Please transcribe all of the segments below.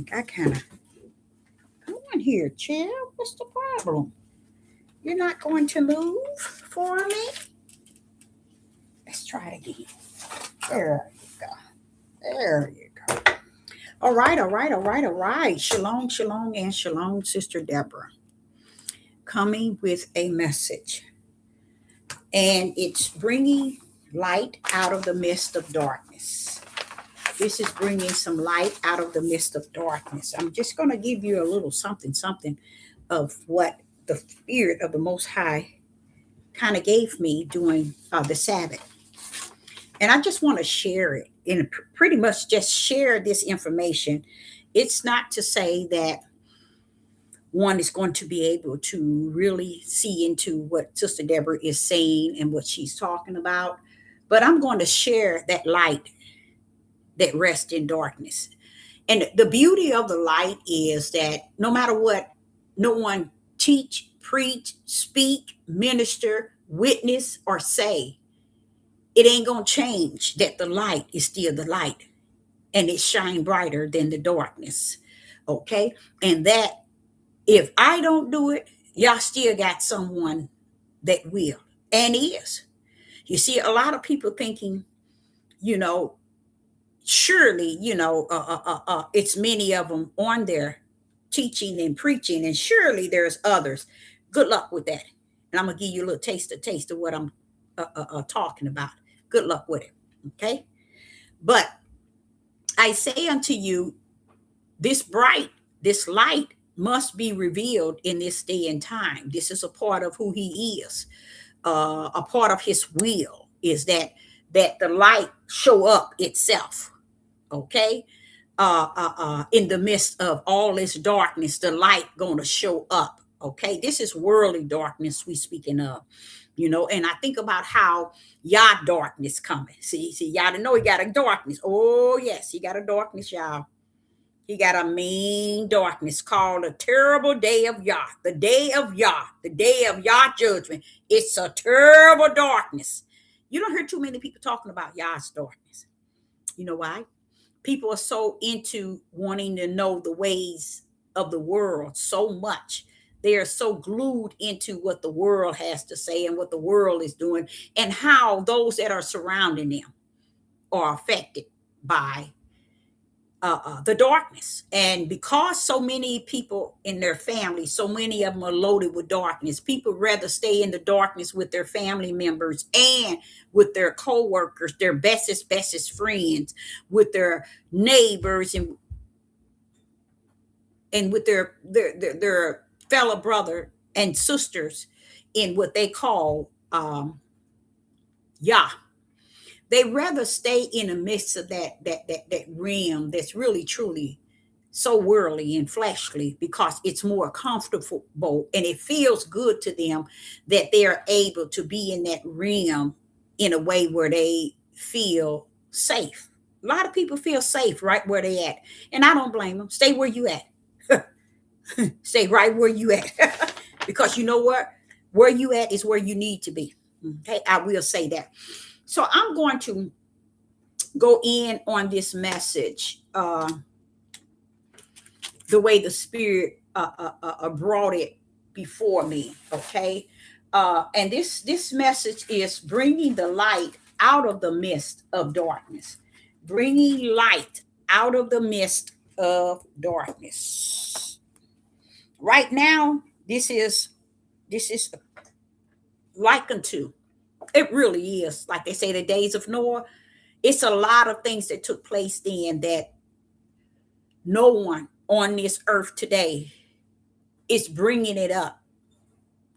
think I kind of go in here, chair. What's the problem? You're not going to move for me? Let's try it again. There you go. There you go. All right, all right, all right, all right. Shalom, shalom, and shalom, Sister Deborah. Coming with a message. And it's bringing light out of the midst of darkness. This is bringing some light out of the midst of darkness. I'm just going to give you a little something of what the Spirit of the Most High kind of gave me during the Sabbath. And I just want to share it and pretty much just share this information. It's not to say that one is going to be able to really see into what Sister Deborah is saying and what she's talking about, but I'm going to share that light that rests in darkness. And the beauty of the light is that no matter what, no one teach, preach, speak, minister, witness, or say, it ain't going to change that the light is still the light and it shine brighter than the darkness. Okay. And that if I don't do it, y'all still got someone that will and is. You see, a lot of people thinking, you know, surely, it's many of them on there teaching and preaching, and surely there's others. Good luck with that. And I'm going to give you a little taste of what I'm talking about. Good luck with it. Okay. But I say unto you, this light must be revealed in this day and time. This is a part of who he is. A part of his will is that the light show up itself. Okay. In the midst of all this darkness, the light going to show up. Okay. This is worldly darkness we speaking of, and I think about how Yah darkness coming. See, y'all know he got a darkness. Oh, yes, he got a darkness, y'all. He got a mean darkness called a terrible day of Yah, the day of Yah, the day of Yah judgment. It's a terrible darkness. You don't hear too many people talking about Yah's darkness. You know why? People are so into wanting to know the ways of the world so much. They are so glued into what the world has to say and what the world is doing and how those that are surrounding them are affected by the darkness. And because so many people in their family, so many of them are loaded with darkness, people rather stay in the darkness with their family members and with their co-workers, their bestest friends, with their neighbors, and with their fellow brother and sisters in what they call Yah. They rather stay in the midst of that realm that's really truly so worldly and fleshly because it's more comfortable and it feels good to them that they are able to be in that realm in a way where they feel safe. A lot of people feel safe right where they at, and I don't blame them. Stay where you at. Stay right where you at. Because you know what? Where you at is where you need to be. Okay, I will say that. So I'm going to go in on this message the way the Spirit brought it before me, okay? And this message is bringing the light out of the midst of darkness. Bringing light out of the midst of darkness. Right now, this is like unto. It really is. Like they say, the days of Noah, it's a lot of things that took place then that no one on this earth today is bringing it up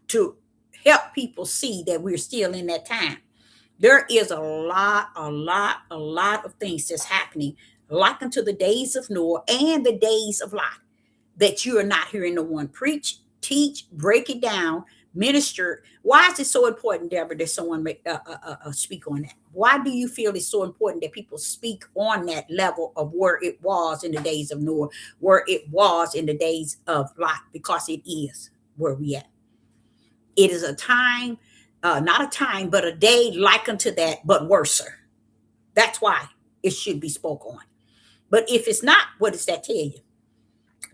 to help people see that we're still in that time. There is a lot of things that's happening like unto the days of Noah and the days of Lot that you are not hearing no one preach, teach, break it down, minister. Why is it so important, Deborah, that someone speak on that? Why do you feel it's so important that people speak on that level of where it was in the days of Noah, where it was in the days of Lot? Because it is where we at. It is a time, not a time, but a day like unto that, but worser. That's why it should be spoke on. But if it's not, what does that tell you?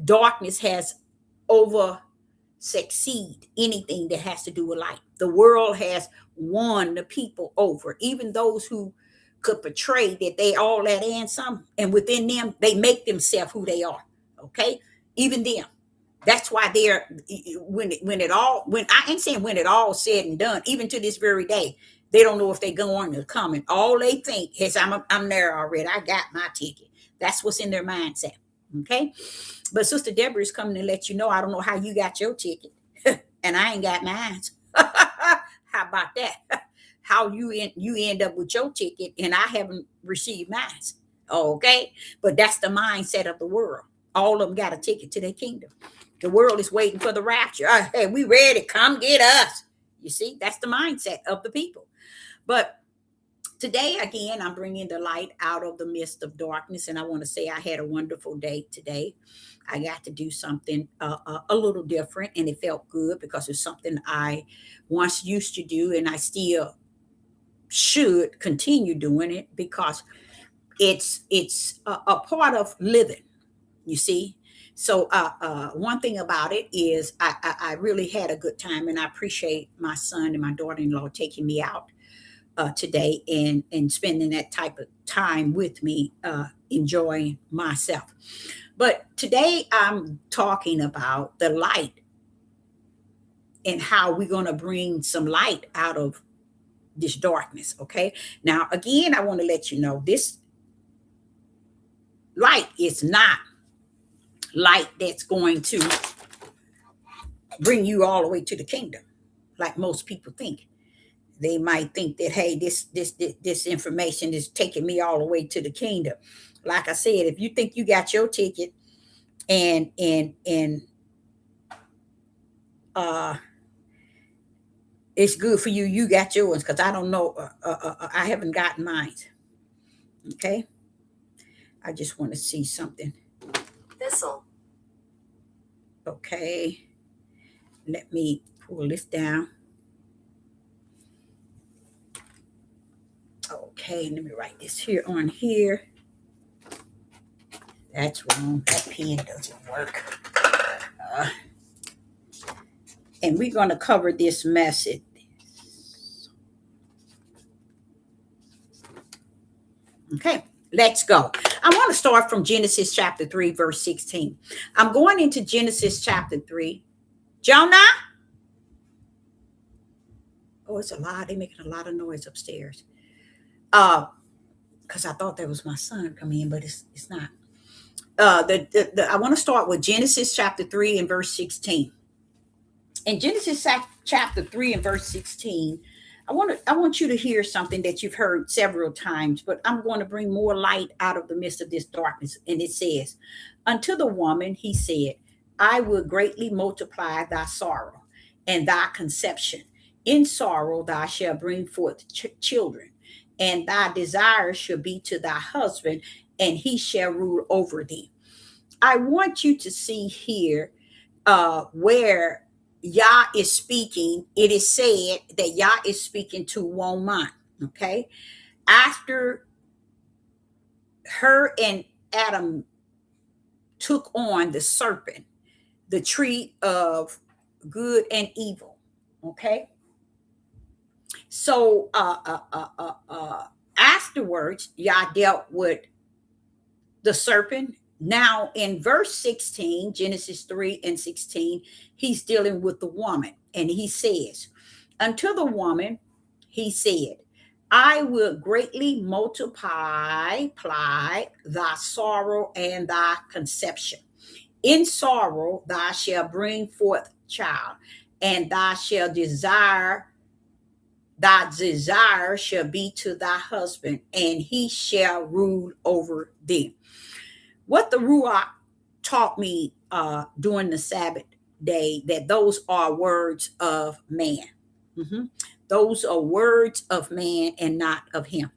Darkness has over succeed anything that has to do with light. The world has won the people over, even those who could portray that they all that and some, and within them they make themselves who they are. Okay, even them. That's why they're when I ain't saying when it all said and done, even to this very day, they don't know if they're going or coming. All they think is I'm there already. I got my ticket. That's what's in their mindset. Okay. But Sister Deborah is coming to let you know I don't know how you got your ticket, and I ain't got mine. How about that? How you end up with your ticket and I haven't received mine. Okay, but that's the mindset of the world. All of them got a ticket to their kingdom. The world is waiting for the rapture. Hey, we ready? Come get us. You see, that's the mindset of the people. But today, again, I'm bringing the light out of the midst of darkness. And I want to say I had a wonderful day today. I got to do something a little different, and it felt good because it's something I once used to do, and I still should continue doing it because it's a part of living. You see. So one thing about it is I really had a good time, and I appreciate my son and my daughter-in-law taking me out today and spending that type of time with me, enjoying myself. But today I'm talking about the light and how we're going to bring some light out of this darkness. Okay. Now, again, I want to let you know this light is not light that's going to bring you all the way to the kingdom like most people think. They might think that, hey, this information is taking me all the way to the kingdom. Like I said, if you think you got your ticket and it's good for you, you got yours, because I don't know, I haven't gotten mine. Okay, I just want to see something. Thistle. Okay, let me pull this down. Okay, let me write this here on here. That's wrong. That pen doesn't work. And we're going to cover this message. Okay, let's go. I want to start from Genesis chapter 3, verse 16. I'm going into Genesis chapter 3. Jonah? Oh, it's a lot. They're making a lot of noise upstairs. Because I thought that was my son coming in, but it's not. I want to start with Genesis chapter 3 and verse 16. In Genesis chapter 3 and verse 16, I want you to hear something that you've heard several times, but I'm going to bring more light out of the midst of this darkness. And it says, unto the woman, he said, I will greatly multiply thy sorrow and thy conception. In sorrow thou shalt bring forth children, and thy desire shall be to thy husband, and he shall rule over thee. I want you to see here where Yah is speaking. It is said that Yah is speaking to woman. Okay. After her and Adam took on the serpent, the tree of good and evil. Okay. So afterwards, Yah dealt with the serpent. Now in verse 16, Genesis 3 and 16, he's dealing with the woman. And he says, unto the woman, he said, I will greatly multiply thy sorrow and thy conception. In sorrow thou shalt bring forth child, and thou shalt desire, thy desire shall be to thy husband, and he shall rule over thee. What the Ruach taught me during the Sabbath day, that those are words of man. Mm-hmm. Those are words of man and not of him.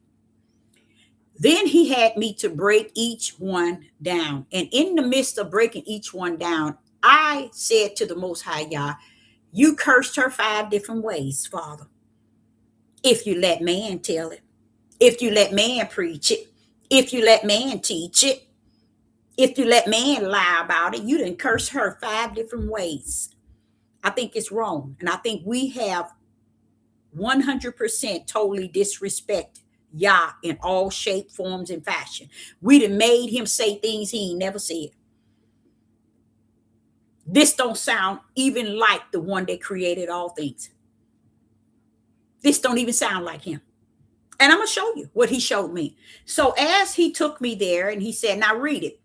Then he had me to break each one down. And in the midst of breaking each one down, I said to the Most High Yah, you cursed her 5 different ways, Father. If you let man tell it, if you let man preach it, if you let man teach it, If you let man lie about it, you didn't curse her 5 different ways. I think it's wrong. And I think we have 100% totally disrespect Yah in all shape, forms, and fashion. We done made him say things he ain't never said. This don't sound even like the one that created all things. This don't even sound like him. And I'm going to show you what he showed me. So as he took me there and he said, now read it.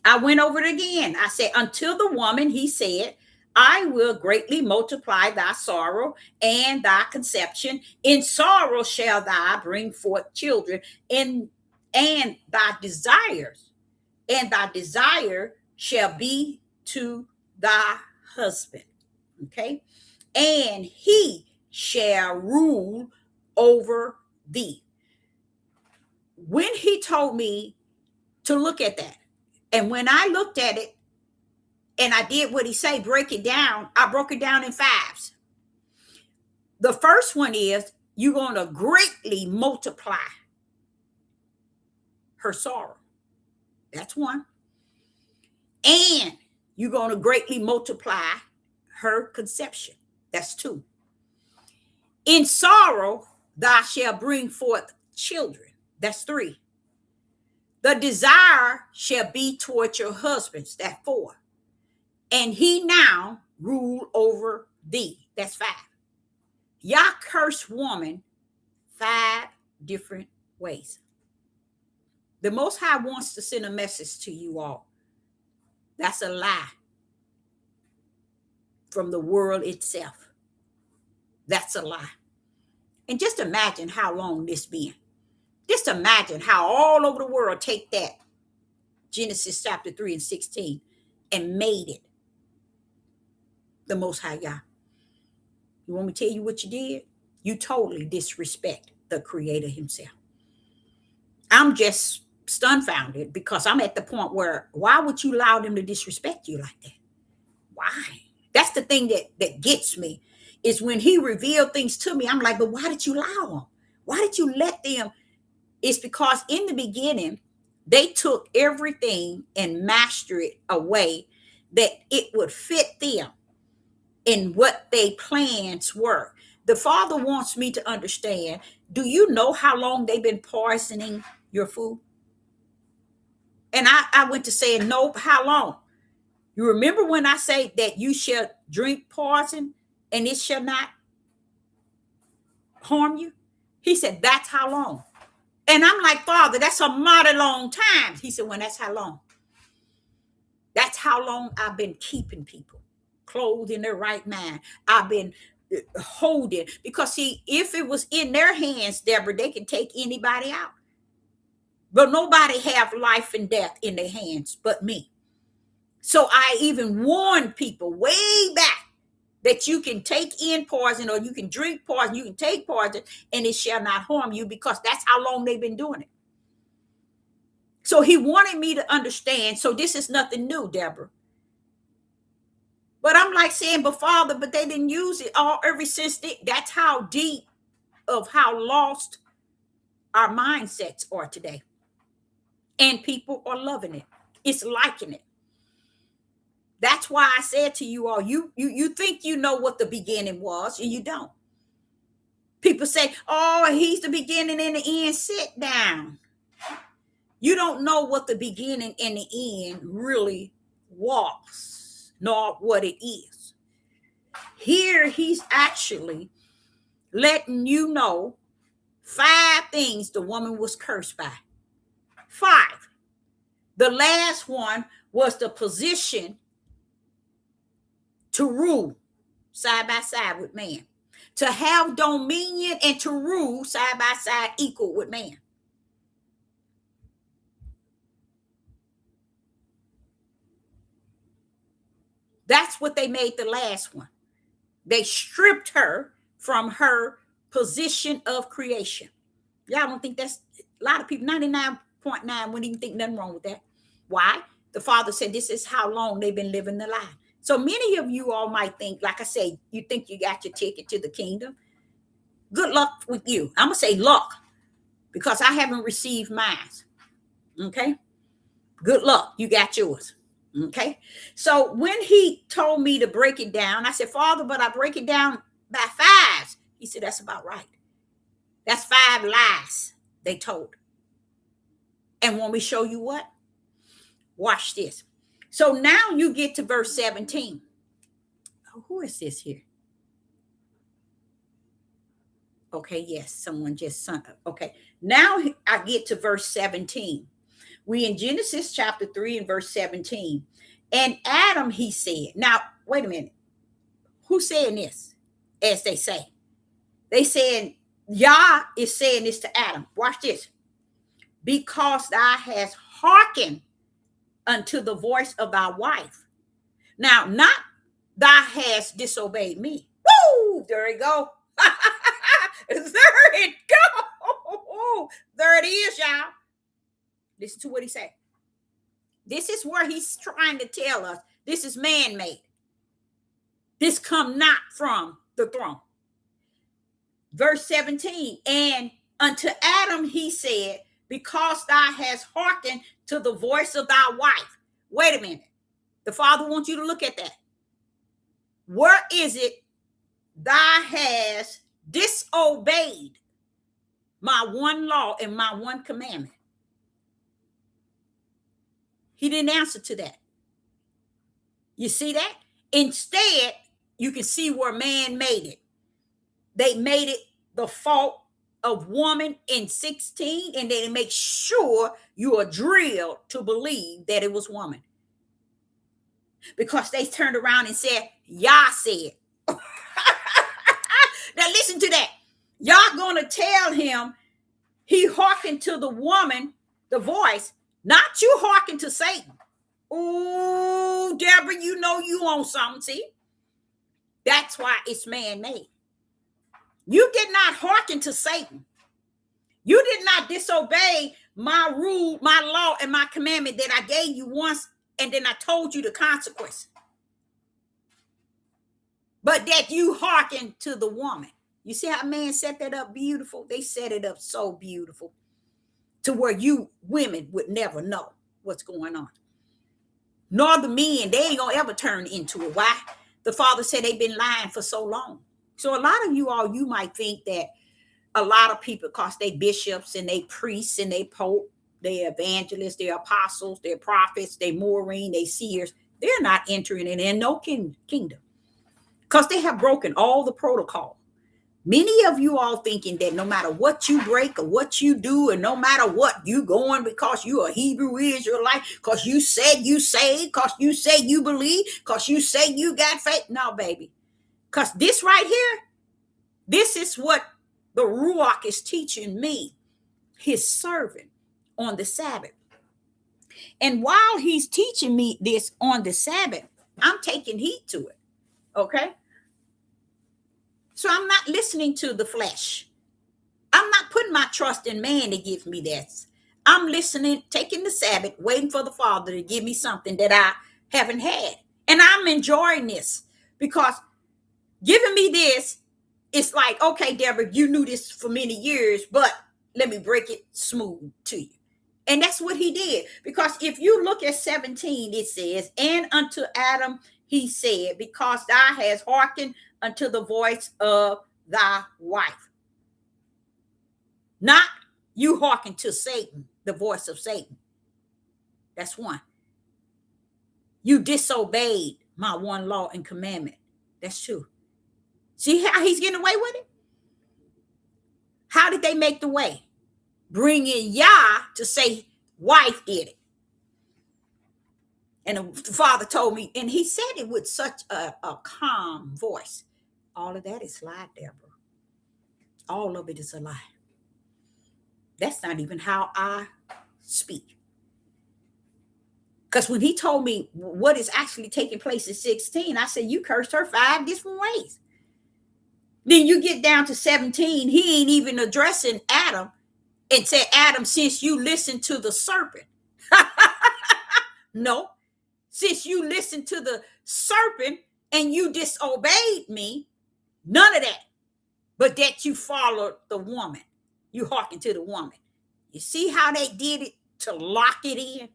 I went over it again. I said, until the woman, he said, I will greatly multiply thy sorrow and thy conception. In sorrow shall thou bring forth children, and thy desires, and thy desire shall be to thy husband. Okay. And he shall rule over thee. When he told me to look at that, and when I looked at it and I did what he said, break it down, I broke it down in 5s. The first one is you're going to greatly multiply her sorrow. That's one. And you're going to greatly multiply her conception. That's 2. In sorrow, thou shalt bring forth children. That's 3. The desire shall be toward your husbands. That's 4. And he now rule over thee. That's 5. Yah curse woman 5 different ways. The Most High wants to send a message to you all. That's a lie from the world itself. That's a lie. And just imagine how long this been. Just imagine how all over the world take that Genesis chapter 3 and 16 and made it the Most High Yah. You want me to tell you what you did? You totally disrespect the Creator himself. I'm just dumbfounded because I'm at the point where why would you allow them to disrespect you like that? Why? That's the thing that gets me is when he revealed things to me. I'm like, but why did you allow them? Why did you let them? It's because in the beginning, they took everything and mastered it away that it would fit them in what their plans were. The Father wants me to understand, do you know how long they've been poisoning your food? And I went to saying, nope, how long? You remember when I say that you shall drink poison and it shall not harm you? He said, that's how long. And I'm like, Father, that's a mighty long time. He said, well, that's how long. That's how long I've been keeping people clothed in their right mind. I've been holding, because see, if it was in their hands, Deborah, they can take anybody out. But nobody have life and death in their hands but me. So I even warned people way back that you can take in poison or you can drink poison, you can take poison and it shall not harm you, because that's how long they've been doing it. So he wanted me to understand. So this is nothing new, Deborah. But I'm like saying, but Father, but they didn't use it all ever since. That's how deep of how lost our mindsets are today. And people are loving it. It's liking it. That's why I said to you all, you think you know what the beginning was, and you don't. People say, oh, he's the beginning and the end. Sit down. You don't know what the beginning and the end really was, nor what it is. Here he's actually letting you know 5 things the woman was cursed by. 5. The last one was the position to rule side by side with man, to have dominion and to rule side by side equal with man. That's what they made the last one. They stripped her from her position of creation. Y'all don't think that's a lot of people, 99.9 wouldn't even think nothing wrong with that. Why? The Father said this is how long they've been living the lie. So many of you all might think, like I say, you think you got your ticket to the kingdom. Good luck with you. I'm going to say luck, because I haven't received mine. Okay? Good luck. You got yours. Okay. So when he told me to break it down, I said, Father, but I break it down by fives. He said, that's about right. That's 5 lies they told. And when we show you what? Watch this. So now you get to verse 17. Oh, who is this here? Okay, yes, someone just sent up. Okay, now I get to verse 17. We in Genesis chapter 3 and verse 17. And Adam, he said, now, wait a minute. Who's saying this? As they say. They saying, Yah is saying this to Adam. Watch this. Because thou hast hearkened unto the voice of thy wife. Now, not thou hast disobeyed me. Woo! There it go. There it go. There it is, y'all. Listen to what he said. This is where he's trying to tell us this is man-made. This come not from the throne. Verse 17, and unto Adam he said, because thou hast hearkened to the voice of thy wife. Wait a minute. The Father wants you to look at that. Where is it thou hast disobeyed my one law and my one commandment? He didn't answer to that. You see that? Instead, you can see where man made it. They made it the fault of woman in 16, and they make sure you are drilled to believe that it was woman. Because they turned around and said, Yah said. Now listen to that. Y'all gonna tell him he hearkened to the woman, the voice, not you hearken to Satan. Ooh, Deborah, you know you on something, see? That's why it's man-made. You did not hearken to Satan. You did not disobey my rule, my law, and my commandment that I gave you once, and then I told you the consequence. But that you hearken to the woman. You see how man set that up beautiful? They set it up so beautiful to where you women would never know what's going on. Nor the men, they ain't gonna ever turn into it. Why? The Father said they've been lying for so long. So a lot of you all, you might think that a lot of people, because they bishops and they priests and they pope, they evangelists, they apostles, they prophets, they Maureen, they seers, they're not entering in no kingdom because they have broken all the protocol. Many of you all thinking that no matter what you break or what you do, and no matter what you going because you a Hebrew Israelite, because you said you saved, because you say you believe, because you say you got faith. No, baby. Because this right here, this is what the Ruach is teaching me, his servant, on the Sabbath. And while he's teaching me this on the Sabbath, I'm taking heed to it. Okay? So I'm not listening to the flesh. I'm not putting my trust in man to give me this. I'm listening, taking the Sabbath, waiting for the Father to give me something that I haven't had. And I'm enjoying this because giving me this, it's like, okay, Deborah, you knew this for many years, but let me break it smooth to you. And that's what he did. Because if you look at 17, it says, and unto Adam he said, because thou hast hearkened unto the voice of thy wife. Not you hearken to Satan, the voice of Satan. That's one. You disobeyed my one law and commandment. That's two. See how he's getting away with it? How did they make the way? Bring in Yah to say wife did it. And the Father told me, and he said it with such a calm voice. All of that is lie, Deborah. All of it is a lie. That's not even how I speak. Because when he told me what is actually taking place at 16, I said, you cursed her 5 different ways. Then you get down to 17, he ain't even addressing Adam and said, Adam, since you listened to the serpent. No, since you listened to the serpent and you disobeyed me, none of that, but that you followed the woman. You hearkened to the woman. You see how they did it to lock it in?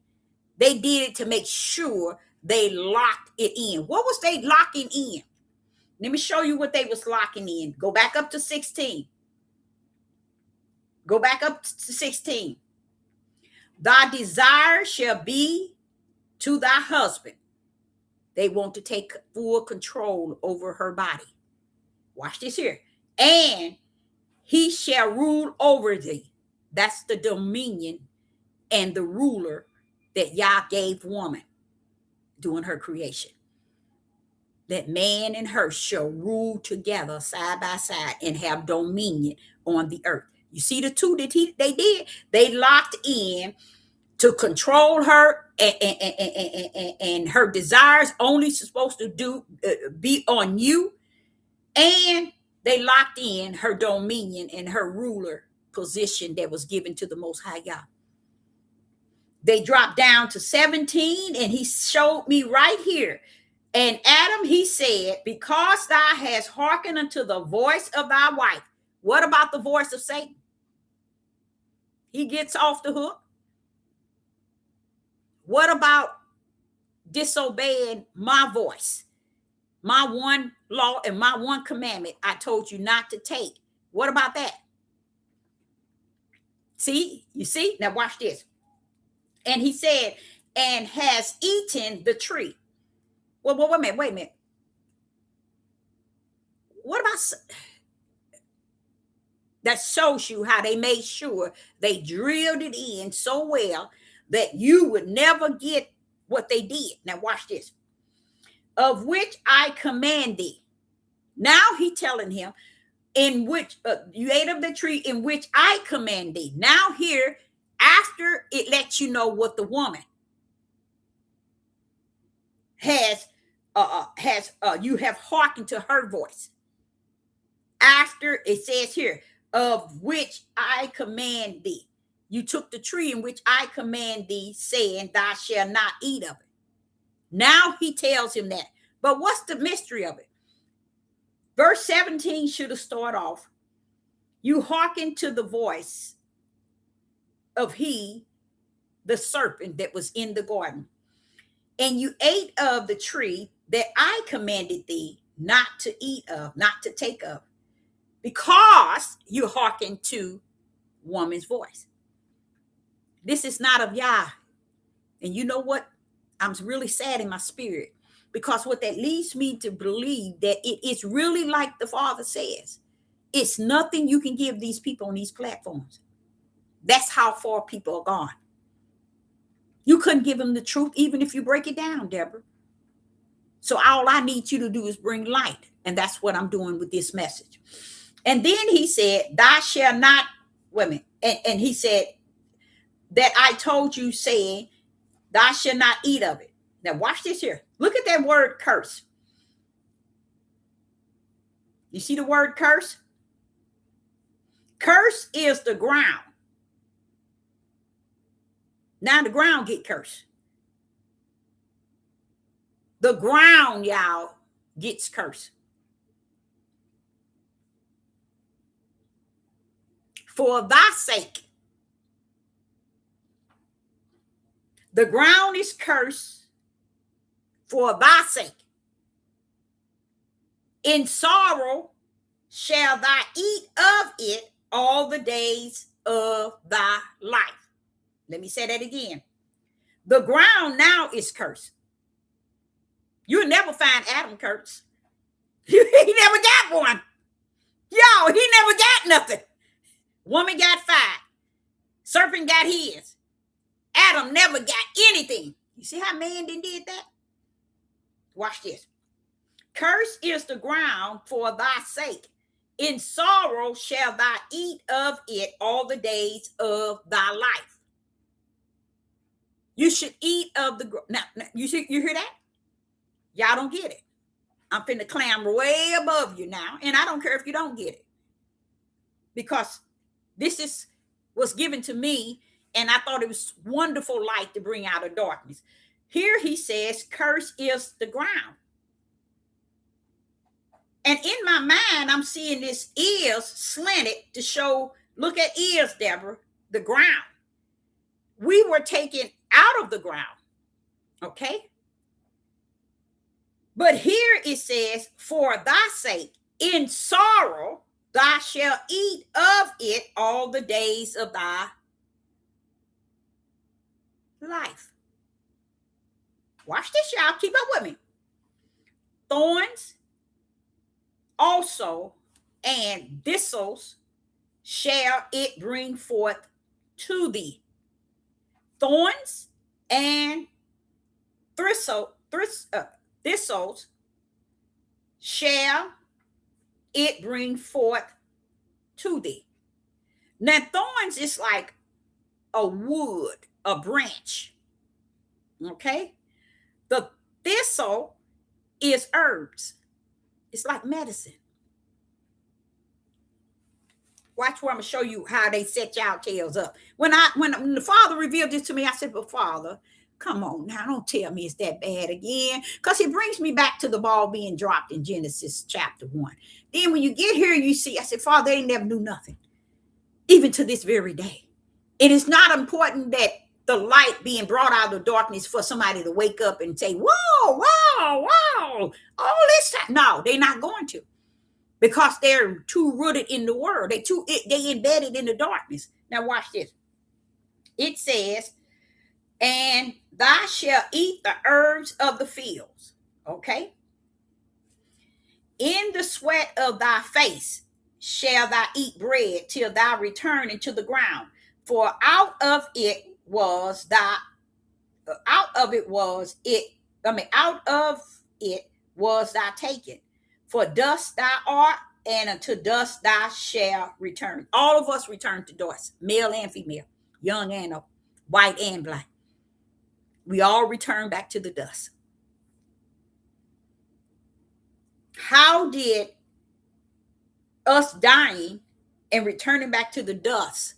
They did it to make sure they locked it in. What was they locking in? Let me show you what they was locking in. Go back up to 16. Go back up to 16. Thy desire shall be to thy husband. They want to take full control over her body. Watch this here. And he shall rule over thee. That's the dominion and the ruler that Yah gave woman during her creation. That man and her shall rule together side by side and have dominion on the earth. You see the two that they did? They locked in to control her, and her desires only supposed to be on you. And they locked in her dominion and her ruler position that was given to the Most High God. They dropped down to 17, and he showed me right here. And Adam, he said, because thou hast hearkened unto the voice of thy wife. What about the voice of Satan? He gets off the hook. What about disobeying my voice? My one law and my one commandment I told you not to take. What about that? See? You see? Now watch this. And he said, and has eaten the tree. Well, wait a minute. What about that? Shows you how they made sure they drilled it in so well that you would never get what they did. Now watch this. Of which I command thee. Now he telling him, in which you ate of the tree in which I command thee. Now here, after it lets you know what the woman has you have hearkened to her voice. After it says here, of which I command thee. You took the tree in which I command thee, saying, thou shalt not eat of it. Now he tells him that. But what's the mystery of it? Verse 17 should have started off. You hearken to the voice of he, the serpent that was in the garden. And you ate of the tree that I commanded thee not to eat of, not to take of, because you hearken to woman's voice. This is not of Yah. And you know what? I'm really sad in my spirit, because what that leads me to believe that it is really like the Father says. It's nothing you can give these people on these platforms. That's how far people are gone. You couldn't give them the truth, even if you break it down, Deborah. So all I need you to do is bring light. And that's what I'm doing with this message. And then he said, thou shalt not, women. And he said that I told you, saying, thou shalt not eat of it. Now watch this here. Look at that word curse. You see the word curse? Curse is the ground. Now the ground get cursed. The ground, y'all, gets cursed. For thy sake. The ground is cursed for thy sake. In sorrow shall thou eat of it all the days of thy life. Let me say that again. The ground now is cursed. You'll never find Adam cursed. He never got one. Yo, he never got nothing. Woman got 5. Serpent got his. Adam never got anything. You see how man did that? Watch this. Curse is the ground for thy sake. In sorrow shall thou eat of it all the days of thy life. You should eat of the now you hear that? Y'all don't get it. I'm finna clamber way above you now, and I don't care if you don't get it, because this is what's given to me, and I thought it was wonderful light to bring out of darkness. Here he says, curse is the ground. And in my mind, I'm seeing this ears slanted to show, look at ears, Deborah, the ground. We were taken out of the ground. Okay. But here it says, for thy sake, in sorrow, thou shalt eat of it all the days of thy life. Watch this, y'all. Keep up with me. Thorns also and thistles shall it bring forth to thee. Thorns and thistles shall it bring forth to thee. Now, thorns is like a wood, a branch. Okay? The thistle is herbs. It's like medicine. Watch where I'm gonna show you how they set y'all tails up. When the Father revealed this to me, I said, "But Father, come on now, don't tell me it's that bad again." Because it brings me back to the ball being dropped in Genesis chapter 1. Then when you get here, you see, I said, Father, they never knew nothing, even to this very day. It is not important that the light being brought out of the darkness for somebody to wake up and say, whoa, wow, wow, all this time. No, they're not going to. Because they're too rooted in the world. They embedded in the darkness. Now watch this. It says, and thou shalt eat the herbs of the fields. Okay. In the sweat of thy face shall thou eat bread till thou return into the ground. For out of it was thou taken. For dust thou art, and unto dust thou shalt return. All of us return to dust, male and female, young and old, white and black. We all return back to the dust. How did us dying and returning back to the dust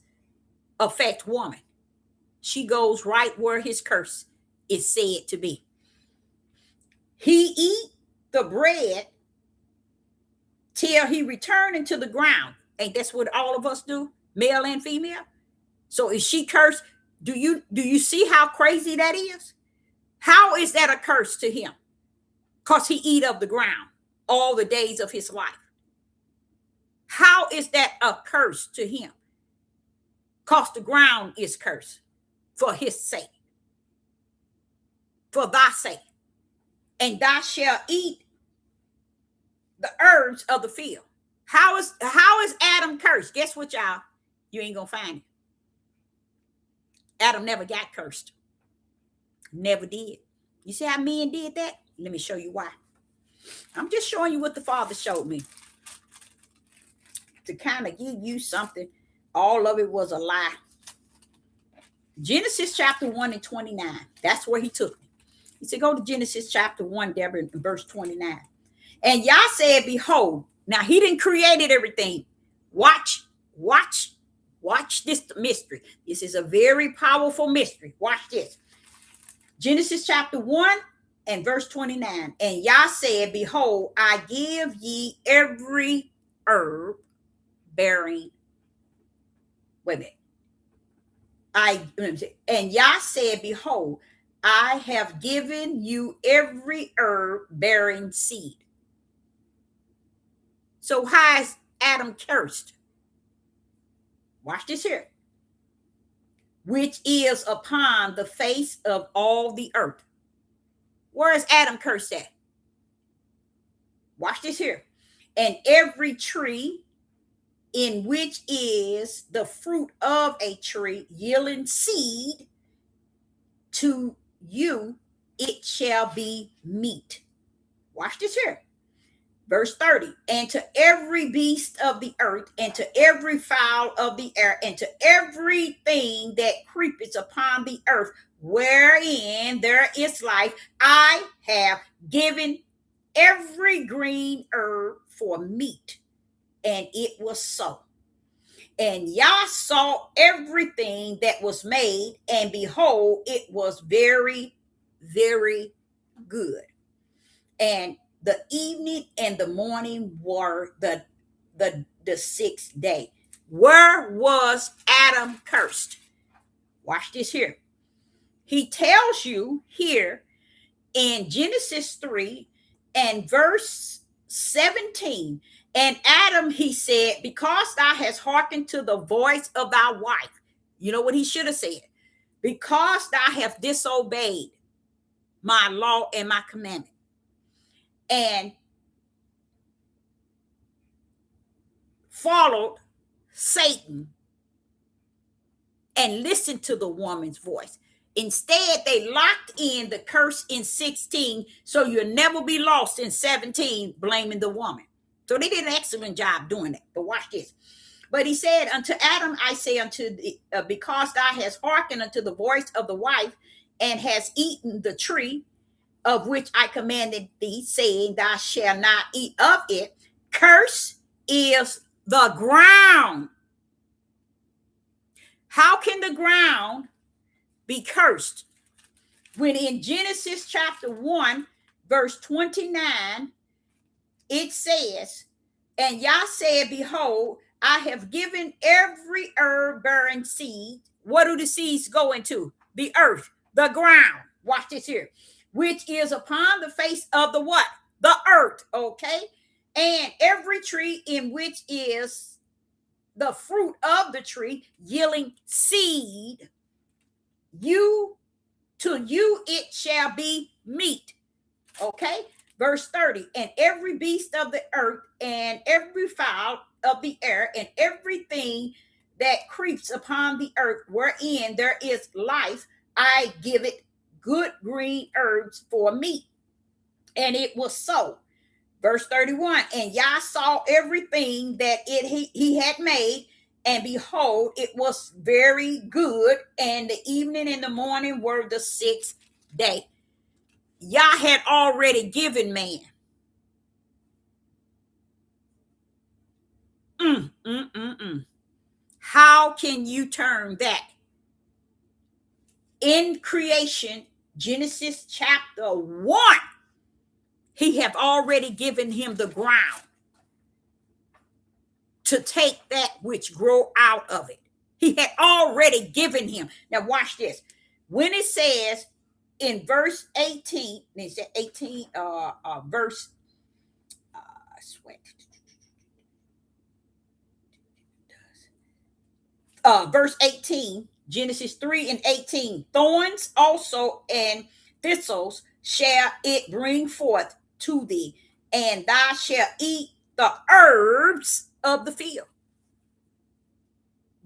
affect woman? She goes right where his curse is said to be. He eat the bread till he returned into the ground. Ain't that's what all of us do, male and female? So is she cursed? Do you see how crazy that is? How is that a curse to him? Because he eat of the ground all the days of his life. How is that a curse to him? Because the ground is cursed for his sake, for thy sake. And thou shalt eat the herbs of the field. How is Adam cursed? Guess what, y'all? You ain't gonna find it. Adam never got cursed. Never did. You see how men did that? Let me show you why. I'm just showing you what the Father showed me to kind of give you something. All of it was a lie. Genesis chapter 1 and 29. That's where he took me. He said, go to Genesis chapter 1, Deborah, in verse 29. And Yah said, behold, now he didn't create everything. Watch this mystery. This is a very powerful mystery. Watch this. Genesis chapter 1 and verse 29. And Yah said, behold, I give ye every herb bearing. Wait a minute. And Yah said, behold, I have given you every herb bearing seed. So how is Adam cursed? Watch this here. Which is upon the face of all the earth. Where is Adam cursed at? Watch this here. And every tree in which is the fruit of a tree yielding seed, to you it shall be meat. Watch this here. Verse 30, and to every beast of the earth, and to every fowl of the air, and to everything that creepeth upon the earth, wherein there is life, I have given every green herb for meat. And it was so. And Yah saw everything that was made, and behold, it was very, very good. And the evening and the morning were the sixth day. Where was Adam cursed? Watch this here. He tells you here in Genesis 3 and verse 17. And Adam, he said, because thou hast hearkened to the voice of thy wife. You know what he should have said? Because thou hast disobeyed my law and my commandment, and followed Satan and listened to the woman's voice. Instead, they locked in the curse in 16, so you'll never be lost in 17, blaming the woman. So they did an excellent job doing that. But watch this. But he said, unto Adam, I say unto thee, because thou hast hearkened unto the voice of the wife, and hast eaten the tree of which I commanded thee, saying, thou shalt not eat of it, curse is the ground. How can the ground be cursed when in Genesis chapter 1, verse 29, it says, and Yah said, behold, I have given every herb bearing seed. What do the seeds go into? The earth, the ground. Watch this here. Which is upon the face of the what? The earth, okay? And every tree in which is the fruit of the tree yielding seed, to you it shall be meat. Okay, verse 30. And every beast of the earth, and every fowl of the air, and everything that creeps upon the earth, wherein there is life, I give it good green herbs for meat. And it was so. Verse 31. And Yah saw everything that he had made, and behold, it was very good. And the evening and the morning were the sixth day. Yah had already given man. How can you turn that? In creation, Genesis chapter 1, he have already given him the ground to take that which grow out of it. He had already given him. Now watch this. When it says in verse 18, it's 18 verse verse 18, Genesis 3 and 18, thorns also and thistles shall it bring forth to thee, and thou shalt eat the herbs of the field.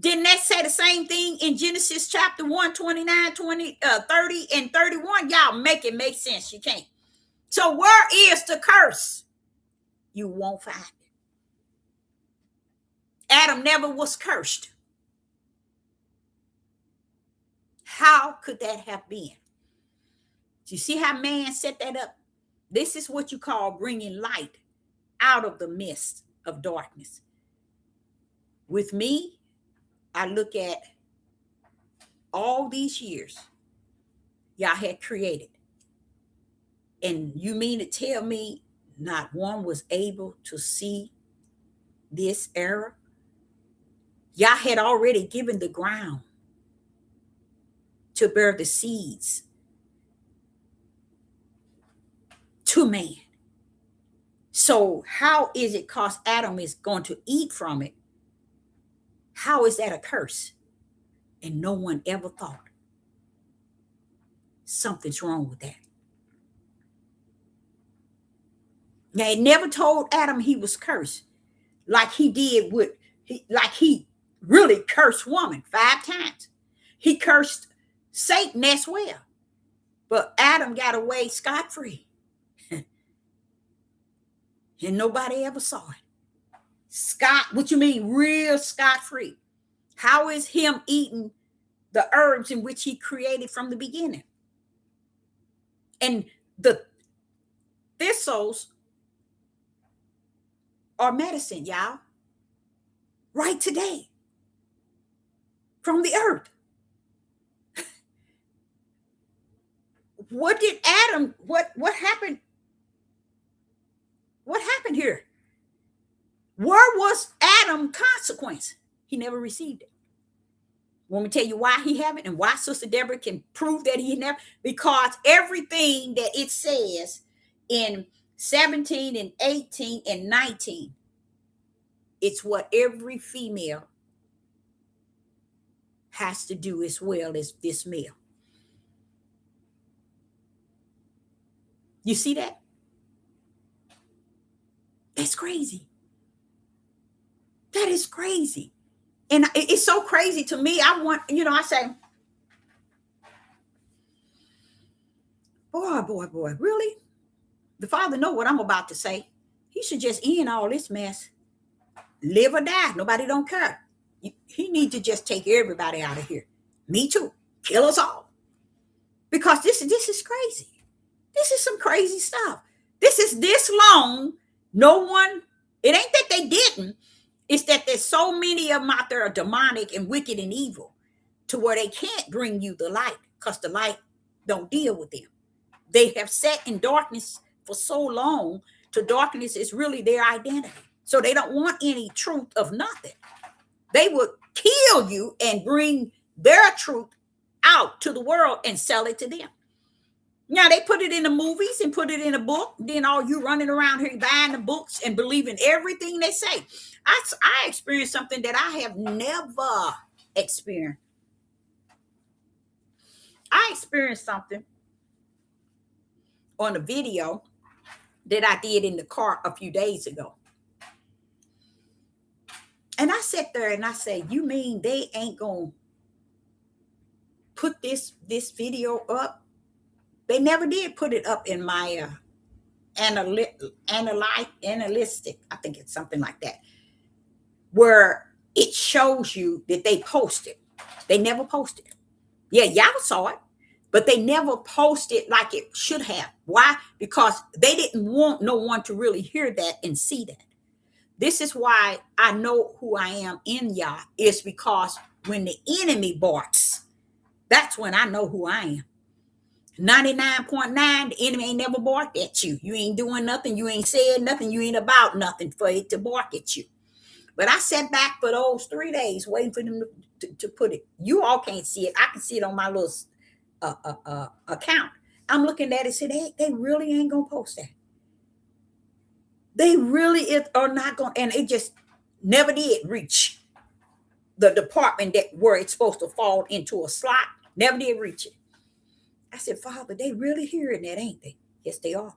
Didn't that say the same thing in Genesis chapter 1, 29, 30, and 31? Y'all make it make sense. You can't. So where is the curse? You won't find it. Adam never was cursed. How could that have been? Do you see how man set that up? This is what you call bringing light out of the mist of darkness. With me, I look at all these years Yah had created. And you mean to tell me not one was able to see this error? Yah had already given the ground to bear the seeds to man. So how is it, because Adam is going to eat from it, how is that a curse? And no one ever thought something's wrong with that. Now, it never told Adam he was cursed like he did like he really cursed woman 5 times. He cursed Satan as well. But Adam got away scot-free. And nobody ever saw it. What you mean real scot-free? How is him eating the herbs in which he created from the beginning? And the thistles are medicine, y'all. Right today. From the earth. What did Adam, what happened? What happened here? Where was Adam's consequence? He never received it. Want me to tell you why he haven't and why Sister Deborah can prove that he never? Because everything that it says in 17 and 18 and 19, it's what every female has to do as well as this male. You see that? That's crazy. That is crazy. And it's so crazy to me. I say, boy, really? The Father know what I'm about to say. He should just end all this mess. Live or die. Nobody don't care. He needs to just take everybody out of here. Me too. Kill us all. Because this is crazy. This is some crazy stuff. This is this long. No one, it ain't that they didn't. It's that there's so many of them out there are demonic and wicked and evil to where they can't bring you the light because the light don't deal with them. They have sat in darkness for so long to darkness is really their identity. So they don't want any truth of nothing. They would kill you and bring their truth out to the world and sell it to them. Now they put it in the movies and put it in a book. Then all you running around here buying the books and believing everything they say. I experienced something that I have never experienced. I experienced something on a video that I did in the car a few days ago. And I sat there and I said, you mean they ain't going to put this video up? They never did put it up in my analytic, I think it's something like that, where it shows you that they posted. They never posted. Yeah, y'all saw it, but they never posted like it should have. Why? Because they didn't want no one to really hear that and see that. This is why I know who I am in Yah, is because when the enemy barks, that's when I know who I am. 99.9, the enemy ain't never barked at you. You ain't doing nothing. You ain't said nothing. You ain't about nothing for it to bark at you. But I sat back for those 3 days waiting for them to put it. You all can't see it. I can see it on my little account. I'm looking at it and said, they really ain't going to post that. They really are not going, and it just never did reach the department that where it's supposed to fall into a slot. Never did reach it. I said, Father, they really hearing that, ain't they? Yes, they are.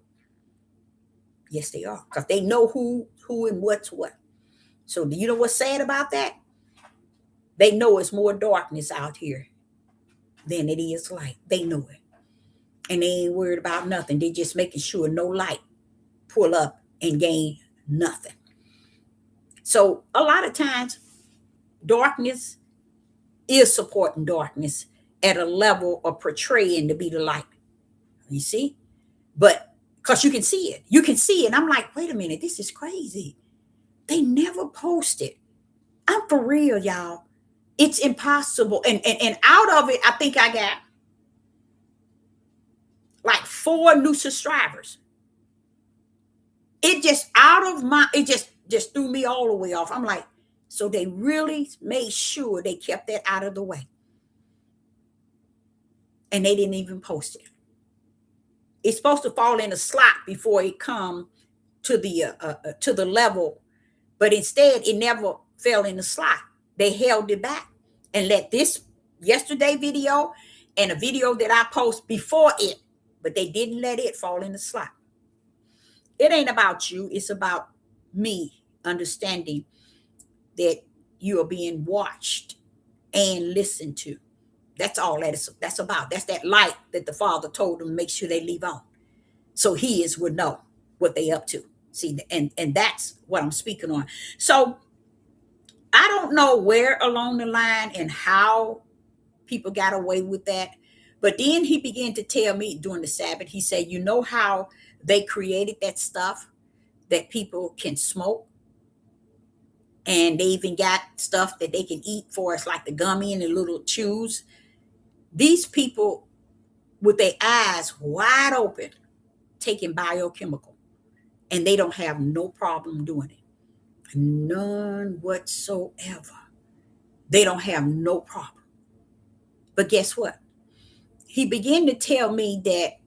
Yes, they are. Because they know who and what's what. So do you know what's sad about that? They know it's more darkness out here than it is light. They know it. And they ain't worried about nothing. They just making sure no light pull up and gain nothing. So a lot of times, darkness is supporting darkness at a level of portraying to be the light. You see? But because you can see it. You can see it. I'm like, wait a minute, this is crazy. They never posted. I'm for real, y'all. It's impossible. And out of it, I think I got like 4 new subscribers. It just just threw me all the way off. I'm like, so they really made sure they kept that out of the way. And they didn't even post it. It's supposed to fall in a slot before it come to the level, but instead it never fell in the slot. They held it back and let this yesterday video and a video that I post before it, but they didn't let it fall in the slot. It ain't about you. It's about me understanding that you are being watched and listened to. That's all that's about. That's that light that the Father told them to make sure they leave on. So His would know what they up to. See, and that's what I'm speaking on. So I don't know where along the line and how people got away with that. But then he began to tell me during the Sabbath, he said, you know how they created that stuff that people can smoke? And they even got stuff that they can eat for us, like the gummy and the little chews. These people with their eyes wide open, taking biochemical, and they don't have no problem doing it. None whatsoever. They don't have no problem. But guess what? He began to tell me that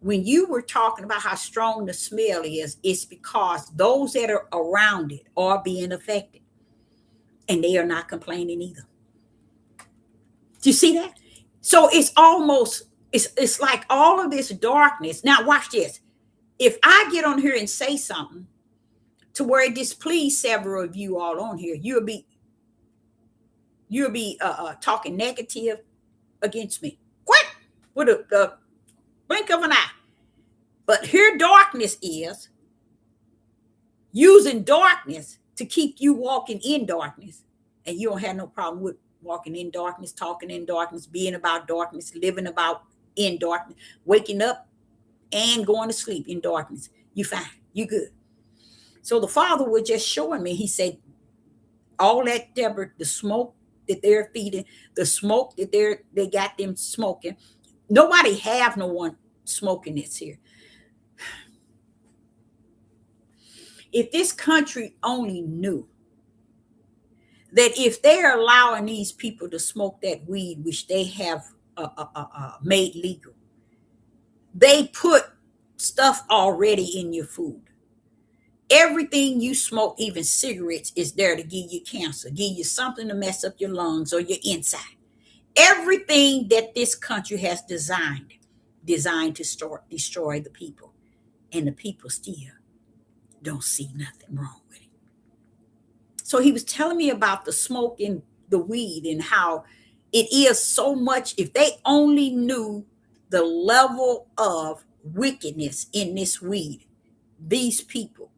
when you were talking about how strong the smell is, it's because those that are around it are being affected. And they are not complaining either. Do you see that? So it's almost, it's like all of this darkness. Now watch this. If I get on here and say something to where it displease several of you all on here, you'll be talking negative against me. What? With the blink of an eye. But here darkness is using darkness to keep you walking in darkness. And you don't have no problem with walking in darkness, talking in darkness, being about darkness, living about in darkness, waking up and going to sleep in darkness. You fine. You good. So the Father was just showing me. He said, all that, Deborah, the smoke that they're feeding, the smoke that they got them smoking. Nobody have no one smoking this here. If this country only knew that if they're allowing these people to smoke that weed, which they have made legal, they put stuff already in your food. Everything you smoke, even cigarettes, is there to give you cancer, give you something to mess up your lungs or your inside. Everything that this country has designed to destroy the people. And the people still don't see nothing wrong with it. So he was telling me about the smoke and the weed and how it is so much. If they only knew the level of wickedness in this weed, these people,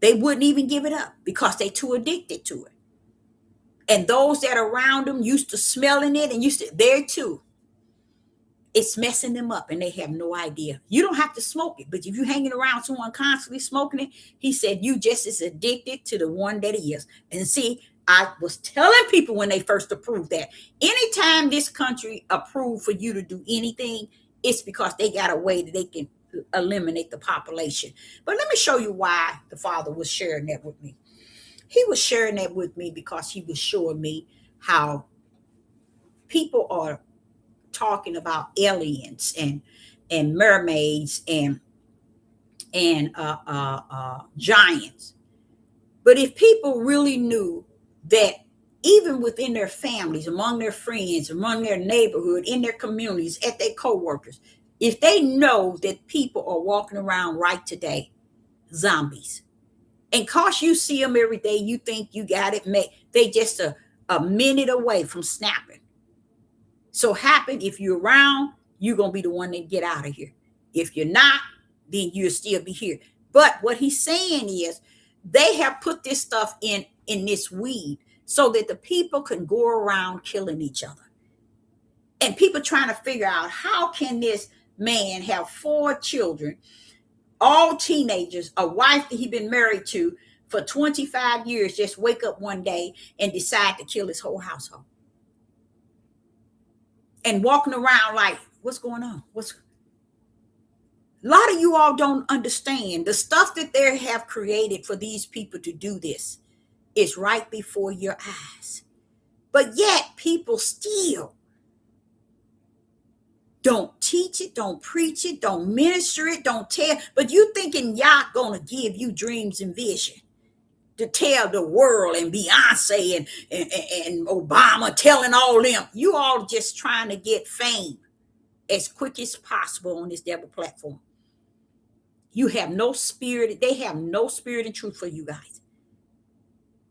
they wouldn't even give it up because they're too addicted to it. And those that are around them used to smelling it and used to there too. It's messing them up and they have no idea. You don't have to smoke it, but if you're hanging around someone constantly smoking it, he said you just as addicted to the one that he is. And see, I was telling people when they first approved that anytime this country approved for you to do anything, it's because they got a way that they can eliminate the population. But let me show you why the Father was sharing that with me. He was sharing that with me because he was showing me how people are talking about aliens and mermaids and giants. But if people really knew that even within their families, among their friends, among their neighborhood, in their communities, at their co-workers, if they know that people are walking around right today, zombies, and cause you see them every day, you think you got it made. They just a minute away from snapping. So happen if you're around, you're going to be the one that get out of here. If you're not, then you'll still be here. But what he's saying is they have put this stuff in this weed so that the people can go around killing each other. And people trying to figure out how can this man have 4 children, all teenagers, a wife that he's been married to for 25 years, just wake up one day and decide to kill his whole household. And walking around like, what's going on? A lot of you all don't understand the stuff that they have created for these people to do this is right before your eyes. But yet people still don't teach it, don't preach it, don't minister it, don't tell. But you thinking y'all gonna give you dreams and vision to tell the world and Beyonce and Obama telling all them. You all just trying to get fame as quick as possible on this devil platform. You have no spirit. They have no spirit and truth for you guys.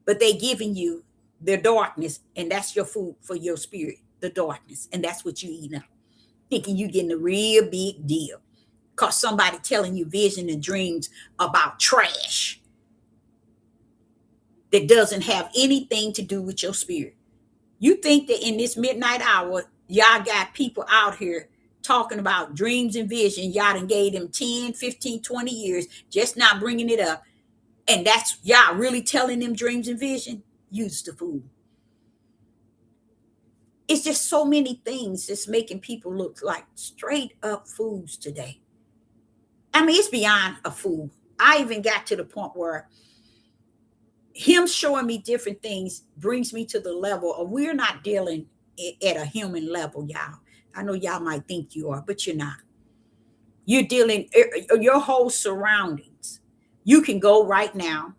But they giving you their darkness, and that's your food for your spirit, the darkness. And that's what you eat now. Thinking you getting a real big deal. Because somebody telling you vision and dreams about trash that doesn't have anything to do with your spirit. You think that in this midnight hour, y'all got people out here talking about dreams and vision. Y'all done gave them 10, 15, 20 years, just not bringing it up. And that's y'all really telling them dreams and vision? Use the fool. It's just so many things that's making people look like straight up fools today. I mean, it's beyond a fool. I even got to the point where him showing me different things brings me to the level of we're not dealing at a human level, y'all. I know y'all might think you are, but you're not. You're dealing your whole surroundings. You can go right now.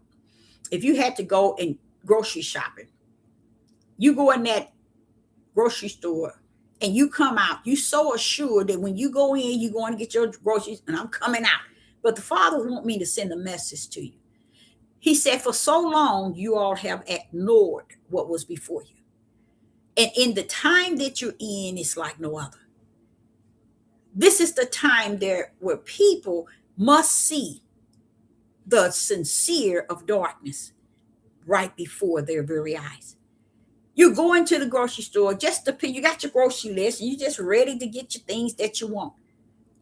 If you had to go and grocery shopping, you go in that grocery store and you come out, you so assured that when you go in, you're going to get your groceries and I'm coming out. But the Father want me to send a message to you. He said, for so long, you all have ignored what was before you. And in the time that you're in, it's like no other. This is the time there where people must see the sincere of darkness right before their very eyes. You go into the grocery store, you got your grocery list, and you're just ready to get your things that you want.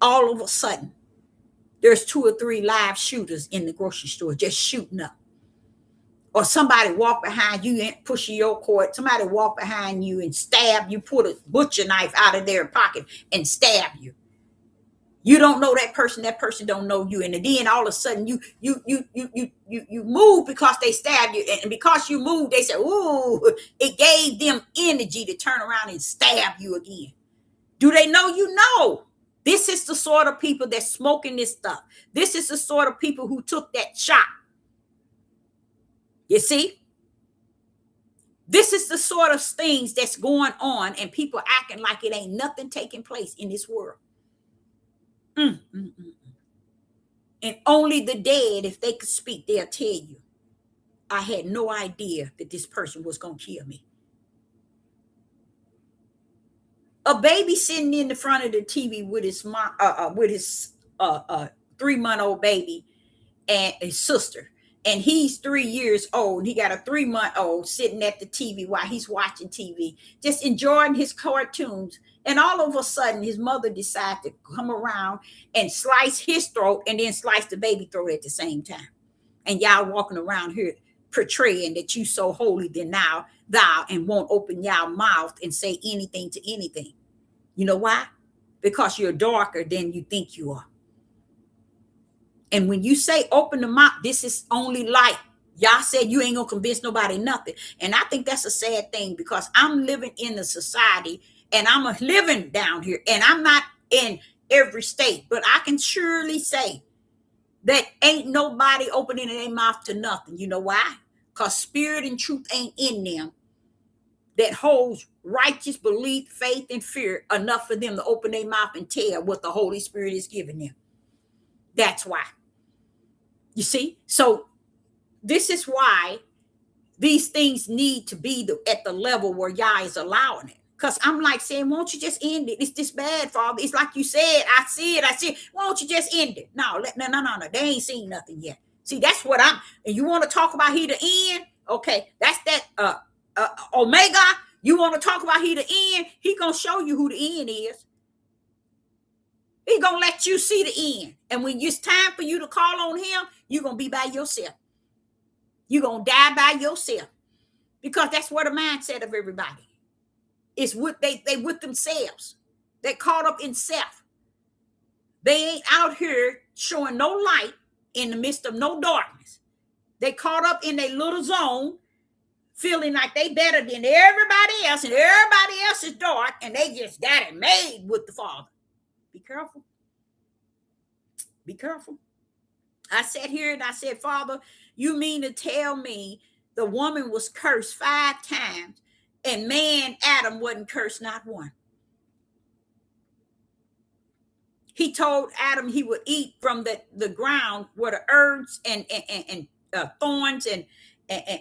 All of a sudden, there's 2 or 3 live shooters in the grocery store just shooting up. Or somebody walk behind you and pushing your cord. Somebody walk behind you and stab you, pull a butcher knife out of their pocket and stab you. You don't know that person don't know you. And then all of a sudden you move because they stabbed you. And because you moved, they said, ooh, it gave them energy to turn around and stab you again. Do they know you? No. This is the sort of people that's smoking this stuff. This is the sort of people who took that shot. You see? This is the sort of things that's going on and people acting like it ain't nothing taking place in this world. And only the dead, if they could speak, they'll tell you, I had no idea that this person was going to kill me. A baby sitting in the front of the TV with his mom, with his 3-month-old baby and his sister. And he's 3 years old. And he got a 3-month-old sitting at the TV while he's watching TV, just enjoying his cartoons. And all of a sudden, his mother decided to come around and slice his throat and then slice the baby throat at the same time. And y'all walking around here portraying that you so holy than thou and won't open y'all mouth and say anything to anything. You know why? Because you're darker than you think you are. And when you say open the mouth, this is only light. Y'all said you ain't gonna convince nobody nothing. And I think that's a sad thing because I'm living in a society and I'm living down here and I'm not in every state, but I can surely say that ain't nobody opening their mouth to nothing. You know why? Because spirit and truth ain't in them that holds righteous belief, faith, and fear enough for them to open their mouth and tell what the Holy Spirit is giving them. That's why. You see? So this is why these things need to be at the level where Yah is allowing it. Because I'm like saying, won't you just end it? It's this bad, Father. It's like you said, I see it. Won't you just end it? No. They ain't seen nothing yet. See, that's what and you want to talk about he the end? Okay, that's that Omega. You want to talk about he the end? He going to show you who the end is. He's going to let you see the end. And when it's time for you to call on him, you're going to be by yourself. You're going to die by yourself. Because that's what the mindset of everybody. It's what they with themselves. They're caught up in self. They ain't out here showing no light in the midst of no darkness. They caught up in their little zone, feeling like they better than everybody else, and everybody else is dark, and they just got it made with the Father. Be careful. Be careful. I sat here and I said, Father, you mean to tell me the woman was cursed 5 times and man, Adam, wasn't cursed not one? He told Adam he would eat from the ground where the herbs and thorns and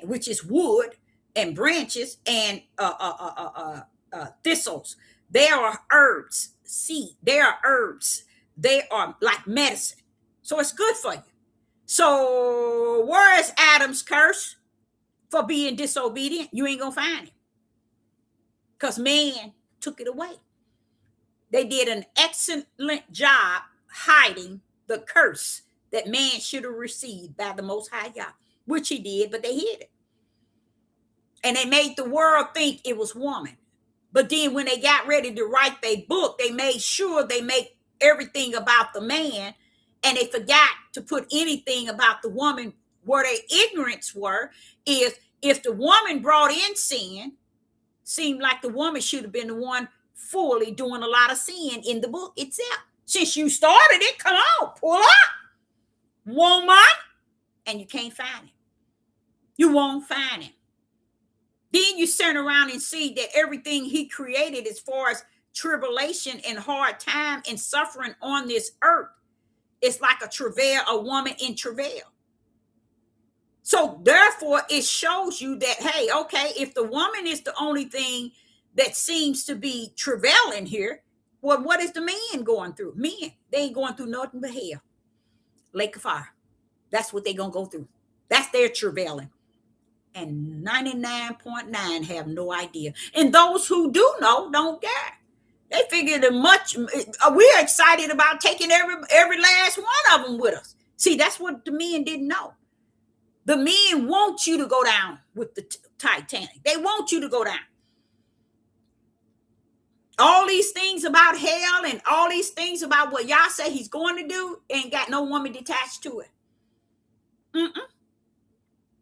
which is wood and branches and thistles. They are herbs. See, they are herbs. They are like medicine. So it's good for you. So where is Adam's curse for being disobedient? You ain't gonna find it. Because man took it away. They did an excellent job hiding the curse that man should have received by the Most High God, which he did, but they hid it. And they made the world think it was woman. But then when they got ready to write their book, they made sure they make everything about the man, and they forgot to put anything about the woman. Where their ignorance were is if the woman brought in sin, seemed like the woman should have been the one fully doing a lot of sin in the book itself. Since you started it, come on, pull up, woman, and you can't find him. You won't find him. Then you turn around and see that everything he created as far as tribulation and hard time and suffering on this earth, it's like a travail, a woman in travail. So therefore, it shows you that, hey, okay, if the woman is the only thing that seems to be travailing here, well, what is the man going through? Men, they ain't going through nothing but hell. Lake of fire. That's what they're going to go through. That's their travailing. And 99.9 have no idea. And those who do know don't care. They figure that much. We're excited about taking every last one of them with us. See, that's what the men didn't know. The men want you to go down with the Titanic. They want you to go down. All these things about hell and all these things about what y'all say he's going to do ain't got no woman detached to it.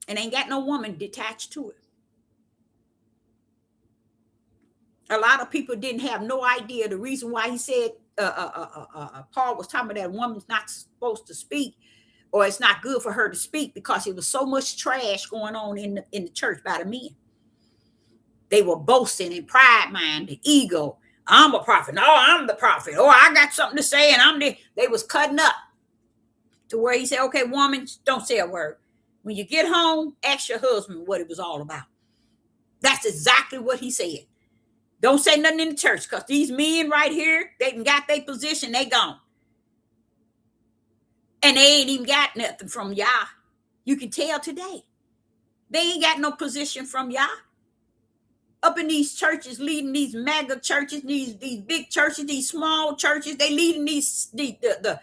And ain't got no woman detached to it. A lot of people didn't have no idea the reason why he said Paul was talking about that woman's not supposed to speak, or it's not good for her to speak, because there was so much trash going on in the church by the men. They were boasting and pride-minded, ego. I'm a prophet. No, I'm the prophet. Oh, I got something to say, and they was cutting up to where he said, okay, woman, don't say a word. When you get home, ask your husband what it was all about. That's exactly what he said. Don't say nothing in the church, because these men right here, they got their position, they gone. And they ain't even got nothing from y'all. You can tell today. They ain't got no position from y'all. Up in these churches, leading these mega churches, these big churches, these small churches, they leading these little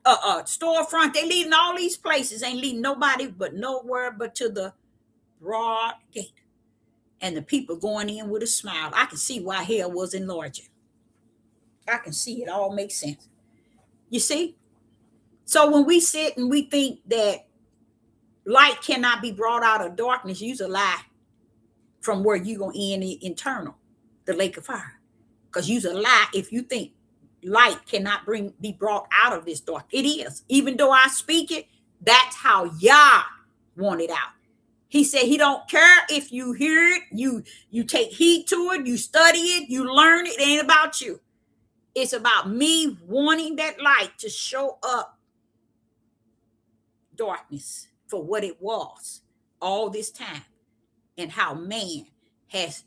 storefront. They leading all these places, ain't leading nobody but nowhere but to the broad gate. And the people going in with a smile. I can see why hell was enlarging. I can see it all makes sense. You see? So when we sit and we think that light cannot be brought out of darkness, use a lie from where you're going to end internal, the lake of fire. Because use a lie if you think light cannot be brought out of this dark. It is. Even though I speak it, that's how Yah want it out. He said he don't care if you hear it, you take heed to it, you study it, you learn it. It ain't about you. It's about me wanting that light to show up darkness for what it was all this time, and how man has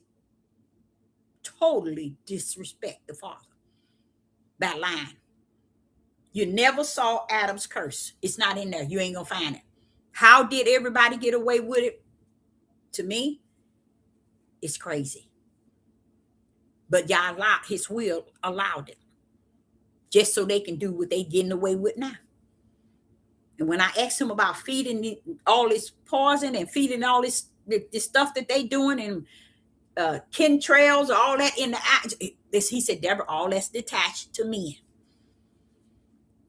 totally disrespected the Father by lying. You never saw Adam's curse. It's not in there. You ain't gonna find it. How did everybody get away with it? To me, it's crazy. But Yah, his will allowed it, just so they can do what they getting away with now. And when I asked him about feeding all this poison and feeding all this stuff that they doing, and chemtrails, all that in the he said, Deborah, all that's detached to men.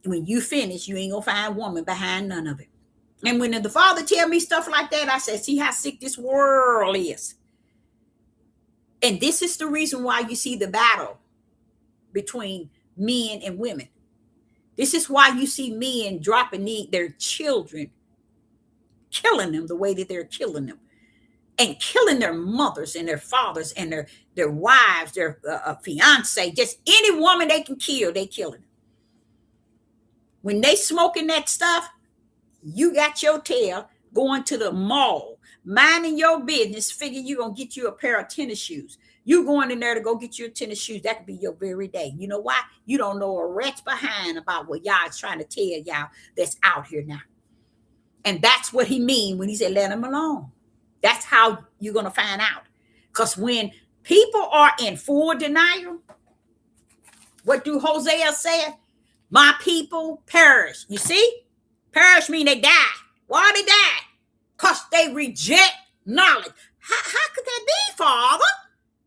When you finish, you ain't gonna find a woman behind none of it. And when the Father tell me stuff like that, I said, see how sick this world is. And this is the reason why you see the battle between men and women. This is why you see men dropping their children, killing them the way that they're killing them, and killing their mothers and their fathers and their wives, their fiance, just any woman they can kill, they killing them. When they smoking that stuff, you got your tail going to the mall, minding your business, figure you're going to get you a pair of tennis shoes. You going in there to go get your tennis shoes. That could be your very day. You know why? You don't know a rat's behind about what y'all is trying to tell y'all that's out here now. And that's what he mean when he said, let them alone. That's how you're going to find out. Because when people are in full denial, what do Hosea say? My people perish. You see? Perish mean they die. Why they die? Because they reject knowledge. How could that be, Father?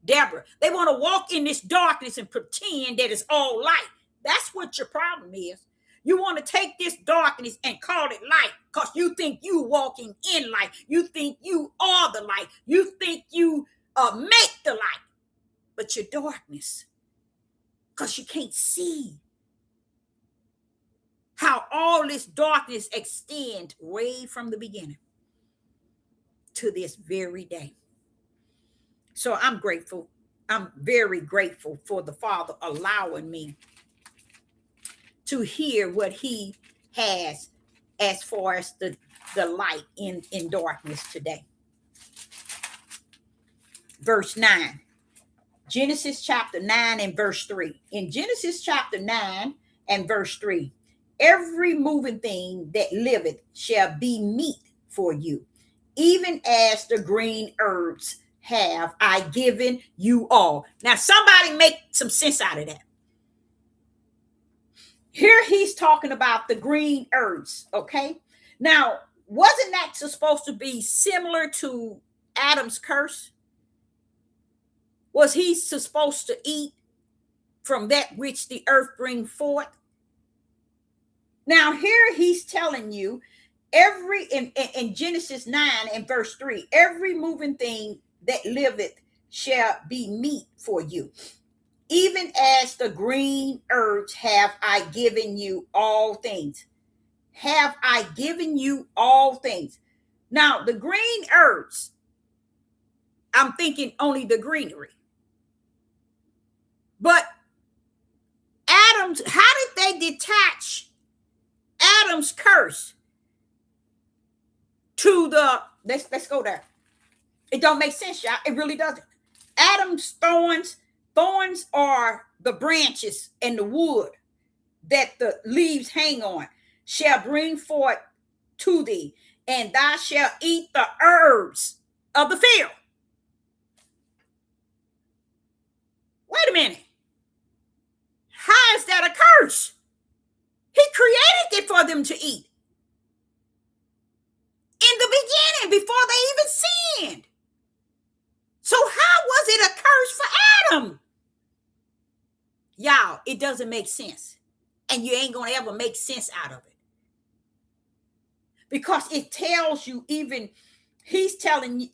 Deborah, they want to walk in this darkness and pretend that it's all light. That's what your problem is. You want to take this darkness and call it light because you think you walking in light. You think you are the light. You think you make the light, but you're darkness because you can't see how all this darkness extends way from the beginning to this very day. So I'm grateful. I'm very grateful for the Father allowing me to hear what he has as far as the light in darkness today. Verse 9. Genesis chapter 9 and verse 3. In Genesis chapter 9 and verse 3, every moving thing that liveth shall be meat for you, even as the green herbs have I given you all. Now, somebody make some sense out of that. Here he's talking about the green herbs, okay? Now, wasn't that supposed to be similar to Adam's curse? Was he supposed to eat from that which the earth bring forth? Now, here he's telling you, in Genesis 9 and verse 3, every moving thing that liveth shall be meat for you. Even as the green herbs have I given you all things. Have I given you all things. Now, the green herbs, I'm thinking only the greenery. But how did they detach Adam's curse to let's go there. It don't make sense, y'all. It really doesn't. Adam's thorns are the branches and the wood that the leaves hang on, shall bring forth to thee, and thou shalt eat the herbs of the field. Wait a minute. How is that a curse? He created it for them to eat in the beginning before they even sinned. So how was it a curse for Adam? Y'all, it doesn't make sense. And you ain't going to ever make sense out of it. Because it tells you, even he's telling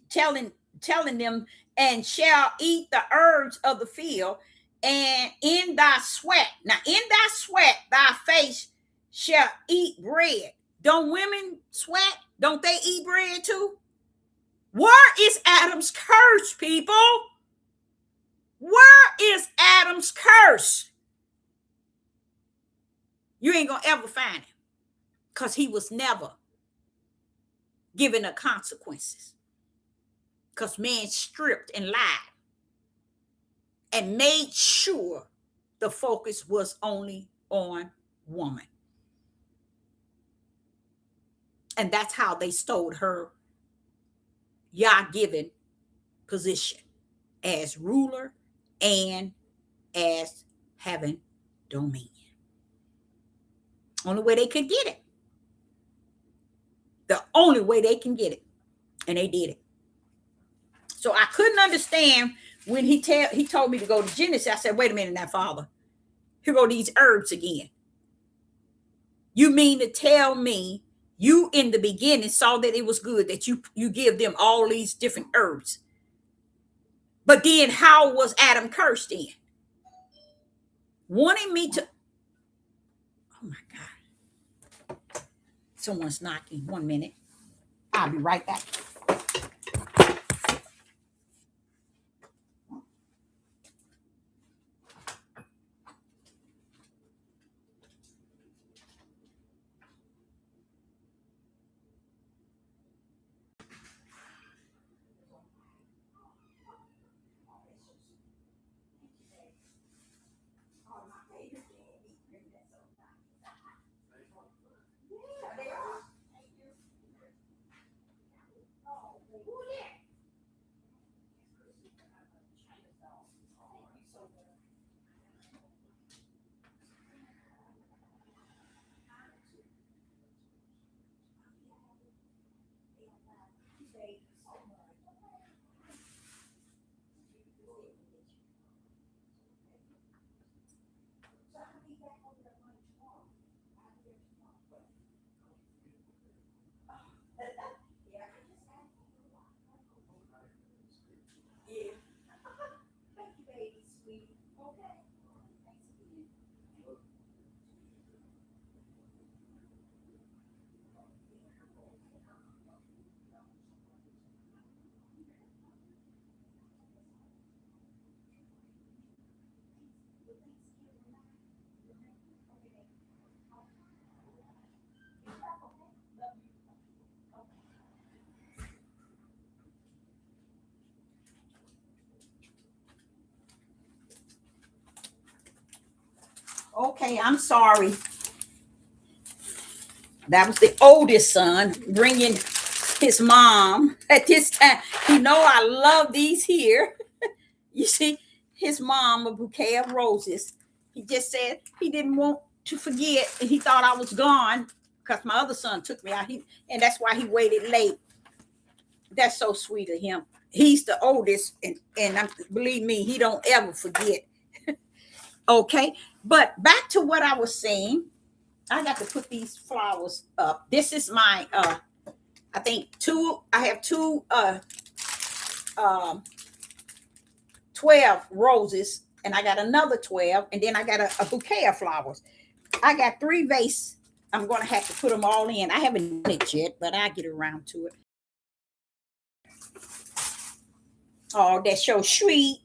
them, and shall eat the herbs of the field, and in thy sweat. Now, in thy sweat, thy face shall eat bread. Don't women sweat? Don't they eat bread too? Where is Adam's curse, people? Where is Adam's curse? You ain't going to ever find it, because he was never given the consequences, because man stripped and lied and made sure the focus was only on woman. And that's how they stole her Yah-given position as ruler and as having dominion. Only way they could get it. The only way they can get it. And they did it. So I couldn't understand when he told me to go to Genesis. I said, wait a minute now, Father. Here go these herbs again. You mean to tell me you in the beginning saw that it was good that you give them all these different herbs? But then how was Adam cursed then? Wanting me to... Oh my God. Someone's knocking. 1 minute. I'll be right back. Okay, I'm sorry. That was the oldest son bringing his mom at this time. You know, I love these here. You see, his mom a bouquet of roses. He just said he didn't want to forget, and he thought I was gone because my other son took me out. And that's why he waited late. That's so sweet of him. He's the oldest, and believe me, he don't ever forget. Okay, but back to what I was saying. I got to put these flowers up. This is my I think two. I have two um 12 roses, and I got another 12, and then I got a bouquet of flowers. I got 3 vases. I'm going to have to put them all in. I haven't done it yet, but I'll get around to it. Oh, that's so sweet.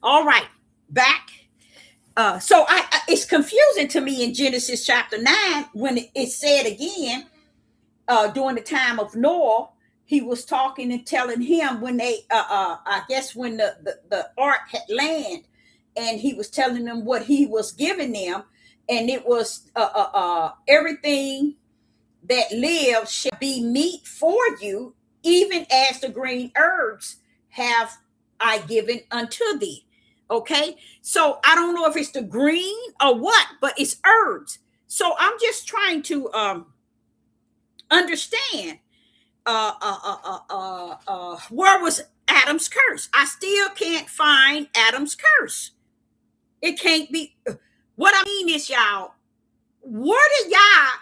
All right, back. So it's confusing to me in Genesis chapter 9 when it said again, during the time of Noah, he was talking and telling him when they, I guess when the ark had landed, and he was telling them what he was giving them, and it was everything that lives shall be meat for you, even as the green herbs have I given unto thee. Okay, so I don't know if it's the green or what, but it's herbs. So I'm just trying to understand where was Adam's curse. I still can't find Adam's curse. It can't be. What I mean is, y'all, where did y'all,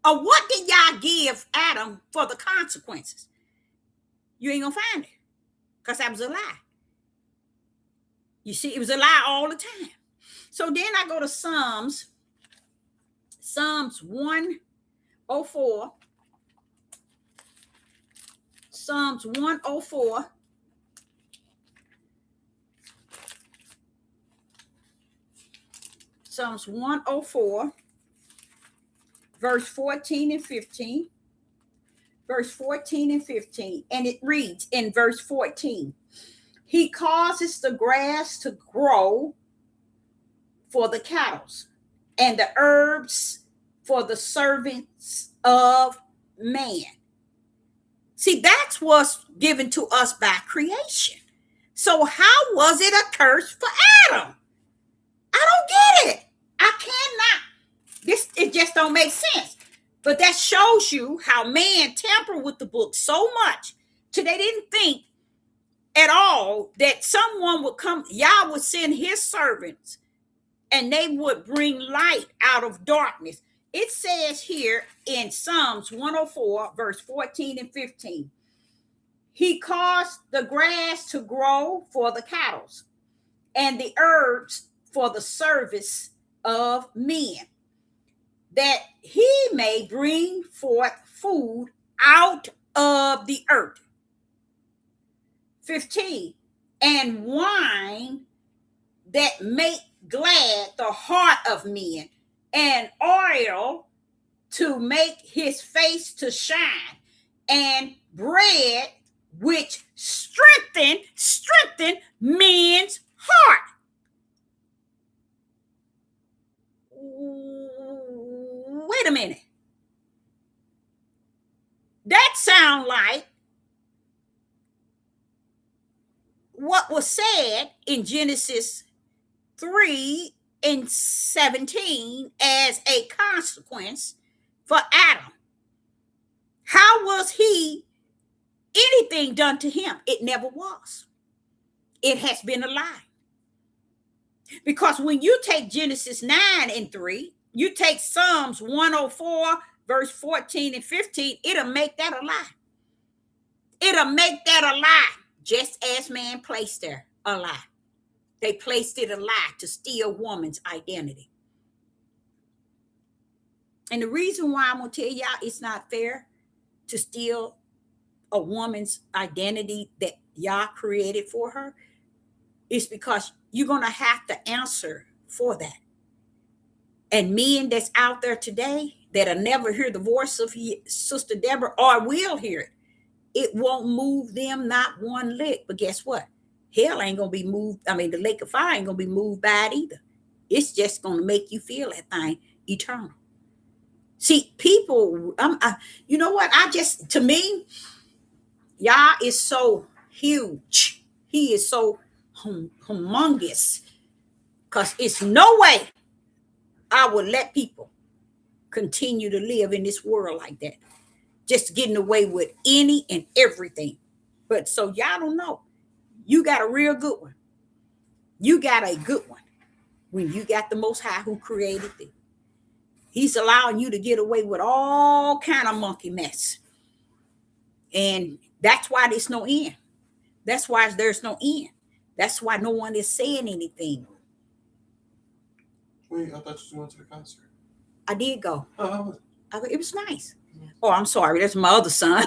or what did y'all give Adam for the consequences? You ain't gonna find it, because that was a lie. You see, it was a lie all the time. So then I go to Psalms 104. Psalms 104. Psalms 104, verse 14 and 15. Verse 14 and 15. And it reads in verse 14, he causes the grass to grow for the cattle, and the herbs for the servants of man. See, that's what's given to us by creation. So how was it a curse for Adam? I don't get it. I cannot. It just don't make sense. But that shows you how man tampered with the book so much till they didn't think at all that someone would come. Yah would send his servants, and they would bring light out of darkness. It says here in Psalms 104, verse 14 and 15, he caused the grass to grow for the cattle, and the herbs for the service of men, that he may bring forth food out of the earth. 15, and wine that make glad the heart of men, and oil to make his face to shine, and bread which strengthen men's heart. Wait a minute. That sound like what was said in Genesis 3 and 17 as a consequence for Adam. How was he anything done to him? It never was. It has been a lie. Because when you take Genesis 9 and 3, you take Psalms 104, verse 14 and 15, it'll make that a lie. It'll make that a lie, just as man placed there a lie. They placed it a lie to steal woman's identity. And the reason why I'm going to tell y'all it's not fair to steal a woman's identity that Yah created for her, it's because you're going to have to answer for that. And men that's out there today that'll never hear the voice of Sister Deborah or will hear it, it won't move them not one lick. But guess what? Hell ain't going to be moved. I mean, the lake of fire ain't going to be moved by it either. It's just going to make you feel that thing eternal. See, people, you know what? To me, Yah is so huge. He is so humongous. Because it's no way I would let people continue to live in this world like that. Just getting away with any and everything. But so y'all don't know. You got a real good one. You got a good one when you got the Most High who created thee. He's allowing you to get away with all kind of monkey mess. And that's why there's no end. That's why there's no end. That's why no one is saying anything. Wait, I thought you went to the concert. I did go. Oh, how was it? It was nice. Oh, I'm sorry. That's my other son.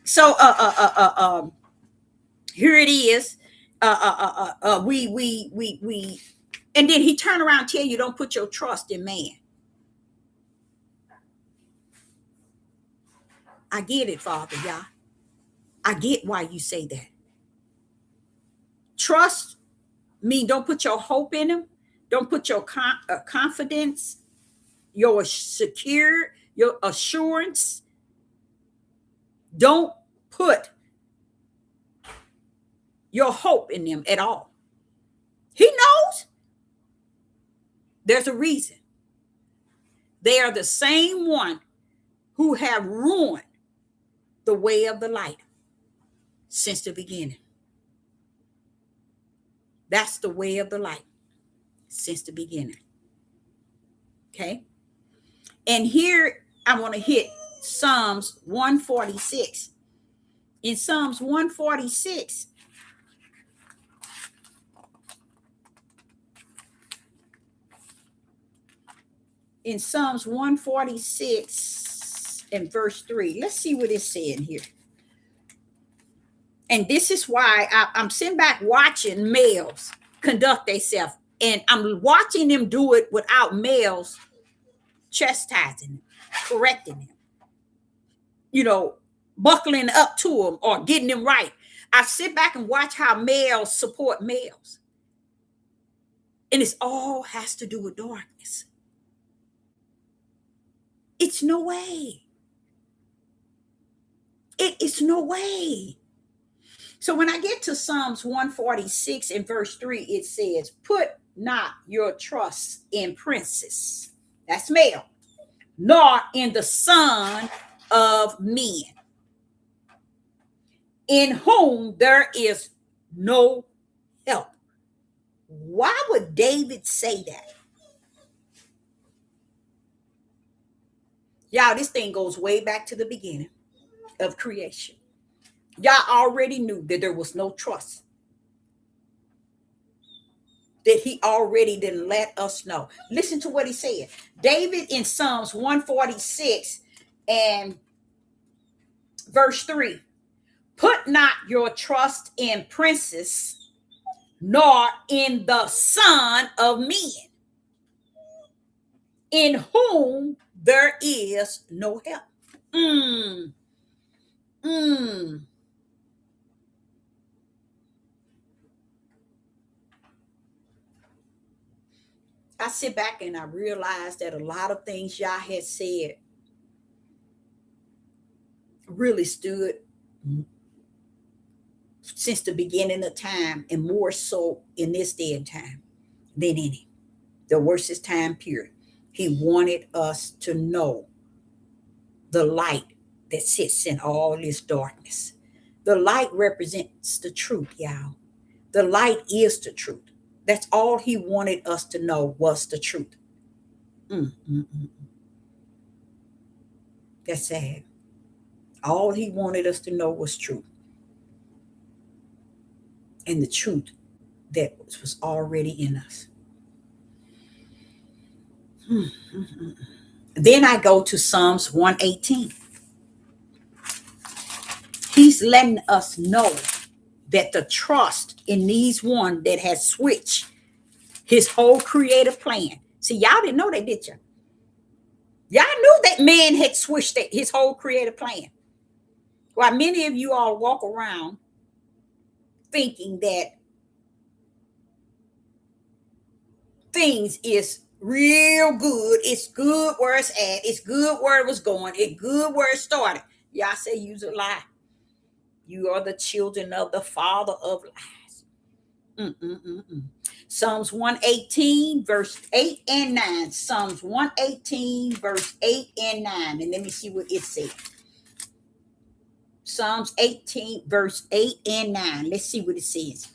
So here it is. We and then he turned around and tell you don't put your trust in man. I get it, Father, Yah. I get why you say that. Trust mean don't put your hope in him. Don't put your confidence, your assurance. Don't put your hope in them at all. He knows. There's a reason. They are the same one who have ruined the way of the light since the beginning. That's the way of the light since the beginning. Okay. And here I want to hit Psalms 146. In Psalms 146, in Psalms 146 and verse 3, let's see what it's saying here. And this is why I'm sitting back watching males conduct themselves. And I'm watching them do it without males chastising them, correcting them, buckling up to them or getting them right. I sit back and watch how males support males. And it's all has to do with darkness. It's no way. It is no way. So when I get to Psalms 146 and verse 3, it says, put not your trust in princes. That's male. Nor in the son of men, in whom there is no help. Why would David say that? Y'all, this thing goes way back to the beginning of creation. Y'all already knew that there was no trust. That he already didn't let us know. Listen to what he said. David in Psalms 146 and verse 3. Put not your trust in princes, nor in the son of men, in whom there is no help. I sit back and I realize that a lot of things Yah had said really stood since the beginning of time, and more so in this day and time than any. The worstest time period. He wanted us to know the light that sits in all this darkness. The light represents the truth, y'all. The light is the truth. That's all he wanted us to know was the truth. That's sad. All he wanted us to know was truth. And the truth that was already in us. Then I go to Psalms 118. He's letting us know that the trust in these one that has switched his whole creative plan. See, y'all didn't know that, did you? Y'all knew that man had switched his whole creative plan. While many of you all walk around thinking that things is real good, it's good where it's at, it's good where it was going, it's good where it started. Y'all say you's a lie. You are the children of the father of lies. Psalms 118, verse 8 and 9. Psalms 118, verse 8 and 9. And let me see what it says. Psalms 18, verse 8 and 9. Let's see what it says.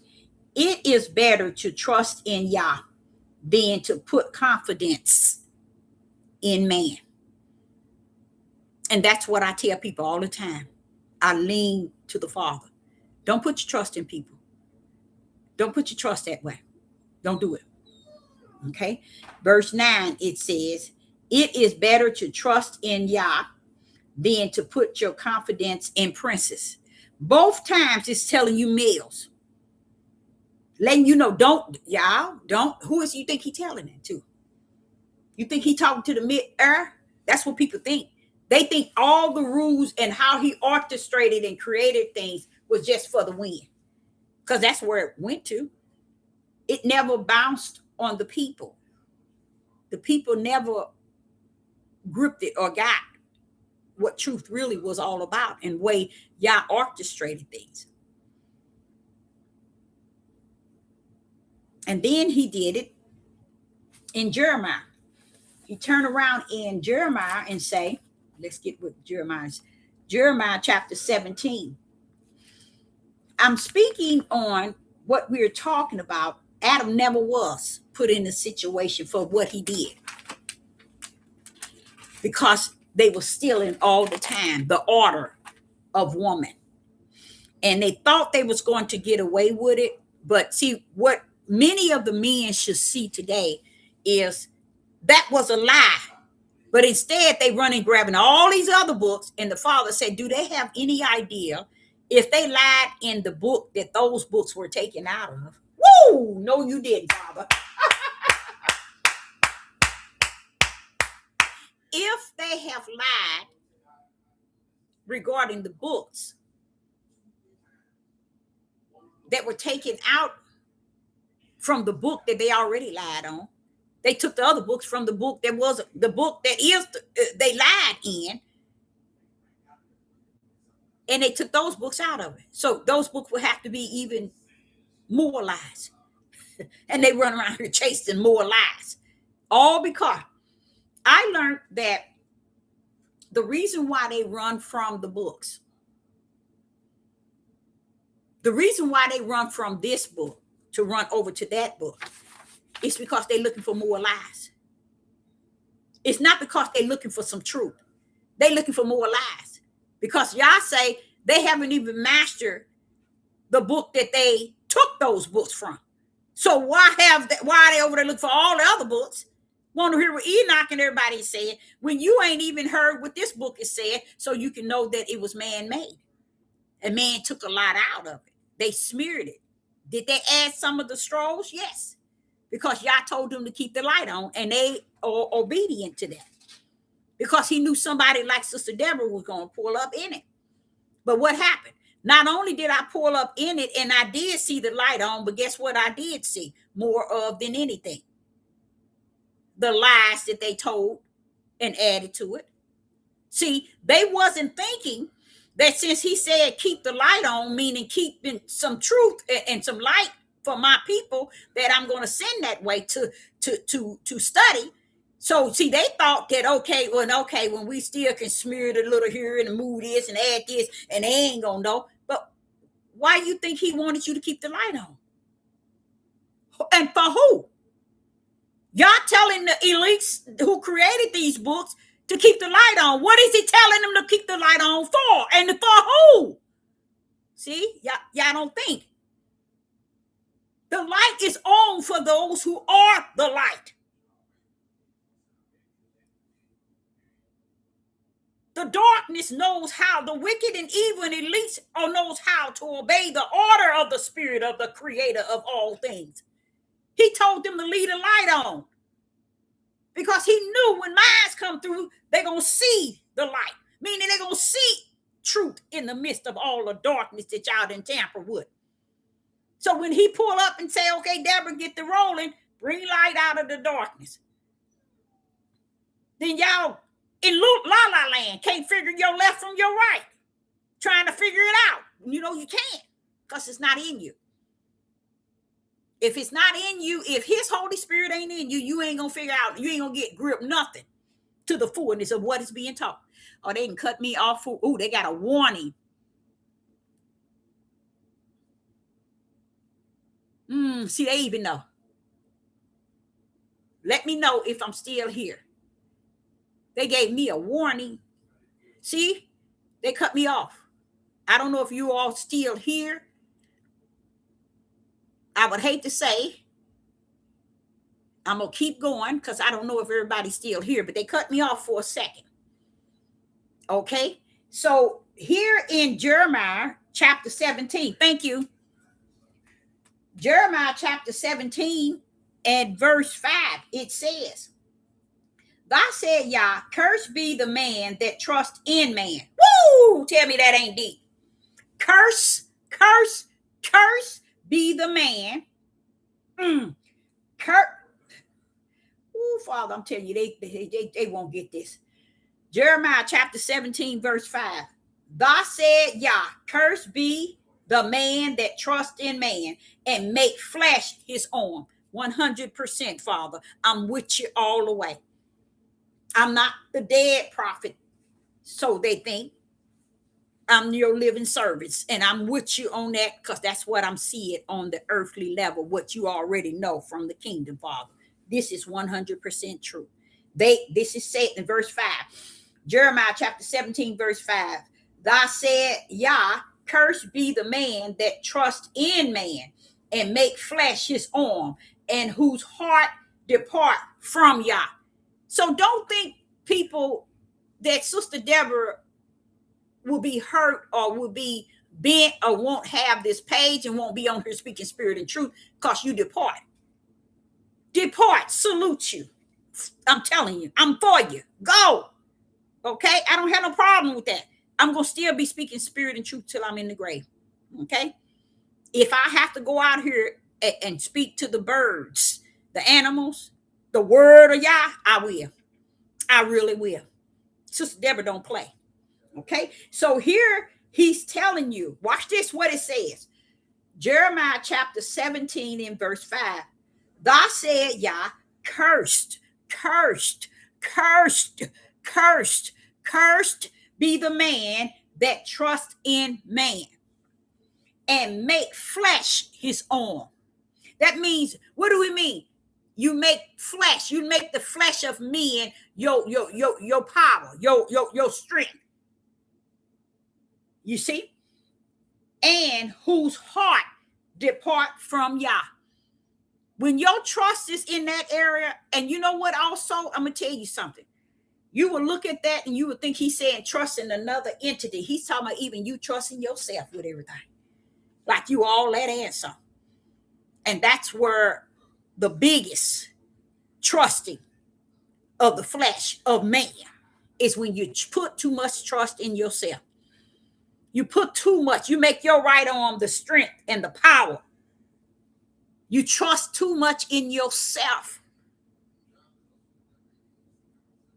It is better to trust in Yah than to put confidence in man. And that's what I tell people all the time. I lean to the Father. Don't put your trust in people. Don't put your trust that way. Don't do it. Okay. Verse 9, it says, it is better to trust in Yah than to put your confidence in princes. Both times it's telling you males. Letting you know, don't. Who is you think he telling it to? You think he talking to the mid-air? That's what people think. They think all the rules and how he orchestrated and created things was just for the win. Because that's where it went to. It never bounced on the people. The people never gripped it or got what truth really was all about and the way Yah orchestrated things. And then he did it in Jeremiah. He turned around in Jeremiah and say, let's get with Jeremiah chapter 17. I'm speaking on what we're talking about. Adam never was put in a situation for what he did because they were stealing all the time the order of woman. And they thought they was going to get away with it. But see, what many of the men should see today is that was a lie. But instead, they run and grabbing all these other books. And the father said, do they have any idea if they lied in the book that those books were taken out of? Woo! No, you didn't, Father. If they have lied regarding the books that were taken out from the book that they already lied on, they took the other books from the book that was the book that is they lied in, and they took those books out of it. So those books would have to be even more lies. And they run around here chasing more lies. All because I learned that the reason why they run from the books, the reason why they run from this book to run over to that book, is because they're looking for more lies. It's not because they're looking for some truth. They're looking for more lies. Because y'all say they haven't even mastered the book that they took those books from. So why are they over there looking for all the other books? Want to hear what Enoch and everybody is saying when you ain't even heard what this book is saying, so you can know that it was man-made. And man took a lot out of it. They smeared it. Did they add some of the straws? Yes. Because Yah told them to keep the light on, and they are obedient to that. Because he knew somebody like Sister Deborah was going to pull up in it. But what happened? Not only did I pull up in it and I did see the light on, but guess what I did see more of than anything? The lies that they told and added to it. See, they wasn't thinking that since he said keep the light on, meaning keeping some truth and some light for my people that I'm going to send that way to study. So see, they thought that when we still can smear it a little here and move this and add this, and they ain't gonna know. But why you think he wanted you to keep the light on? And for who? Y'all telling the elites who created these books to keep the light on. What is he telling them to keep the light on for? And for who? See, y'all don't think. The light is on for those who are the light. The darkness knows how, the wicked and evil and elites knows how to obey the order of the spirit of the creator of all things. He told them to leave the light on because he knew when minds come through, they're going to see the light, meaning they're going to see truth in the midst of all the darkness that y'all didn't tamper with. So when he pull up and say, okay, Deborah, get the rolling, bring light out of the darkness, then y'all in La La Land can't figure your left from your right, trying to figure it out. You know you can't because it's not in you. If it's not in you, if his Holy Spirit ain't in you, you ain't going to figure out, you ain't going to get grip nothing to the fullness of what is being taught. Or they can cut me off for, they got a warning. See, they even know. Let me know if I'm still here. They gave me a warning. See, they cut me off. I don't know if you all still here. I would hate to say, I'm going to keep going because I don't know if everybody's still here, but they cut me off for a second. Okay, so here in Jeremiah chapter 17, thank you. Jeremiah chapter 17 and verse 5, it says, "Thus said Yah, cursed be the man that trusts in man." Woo! Tell me that ain't deep. Curse be the man. Father, I'm telling you, they won't get this. Jeremiah chapter 17, verse 5. "Thus said Yah, cursed be the man that trusts in man and make flesh his arm." 100%, Father. I'm with you all the way. I'm not the dead prophet, so they think. I'm your living service, and I'm with you on that because that's what I'm seeing on the earthly level, what you already know from the kingdom, Father. This is 100% true. This is said in verse 5. Jeremiah chapter 17, verse 5. "Thus said Yah, cursed be the man that trusts in man and make flesh his arm, and whose heart depart from Yah." So don't think, people, that Sister Deborah will be hurt or will be bent or won't have this page and won't be on here speaking spirit and truth because you depart. Depart, salute you. I'm telling you, I'm for you. Go. Okay? I don't have no problem with that. I'm going to still be speaking spirit and truth till I'm in the grave. Okay? If I have to go out here and speak to the birds, the animals, the word of Yah, I will. I really will. Sister Deborah don't play. Okay? So here he's telling you, watch this, what it says. Jeremiah chapter 17 and verse 5. "Thus said Yah, cursed be the man that trusts in man and make flesh his arm." That means, what do we mean? You make flesh, you make the flesh of men your power, your strength. You see? "And whose heart depart from Yah." When your trust is in that area, and you know what also, I'm going to tell you something. You will look at that and you would think he's saying trust in another entity. He's talking about even you trusting yourself with everything. Like you all that answer. And that's where the biggest trusting of the flesh of man is when you put too much trust in yourself. You put too much. You make your right arm the strength and the power. You trust too much in yourself.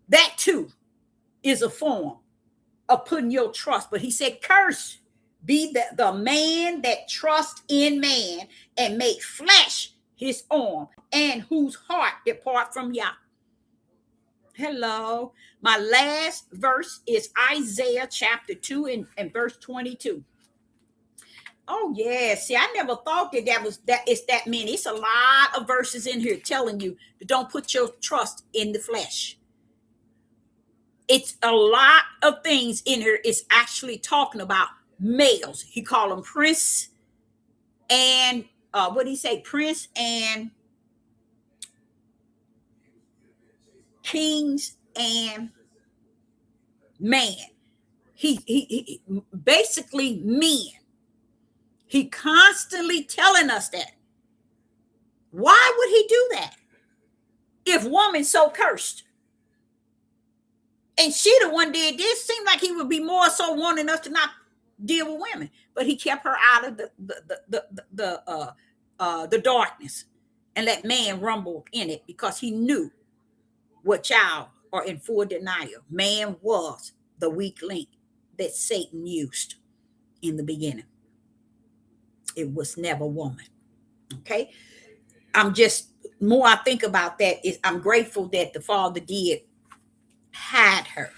That too is a form of putting your trust. But he said, curse be the man that trusts in man and make flesh his arm, and whose heart depart from Yah. Hello. My last verse is Isaiah chapter 2 and verse 22. Oh, yeah. See, I never thought that it's that many. It's a lot of verses in here telling you to don't put your trust in the flesh. It's a lot of things in here. It's actually talking about males. He called them prince and what did he say? Prince and kings and man. He basically men. He constantly telling us that. Why would he do that? If woman's so cursed, and she the one did this, seemed like he would be more so wanting us to not deal with women, but he kept her out of the darkness and let man rumble in it, because he knew what y'all are in full denial. Man was the weak link that Satan used in the beginning. It was never woman. Okay. More I think about that, is I'm grateful that the Father did hide her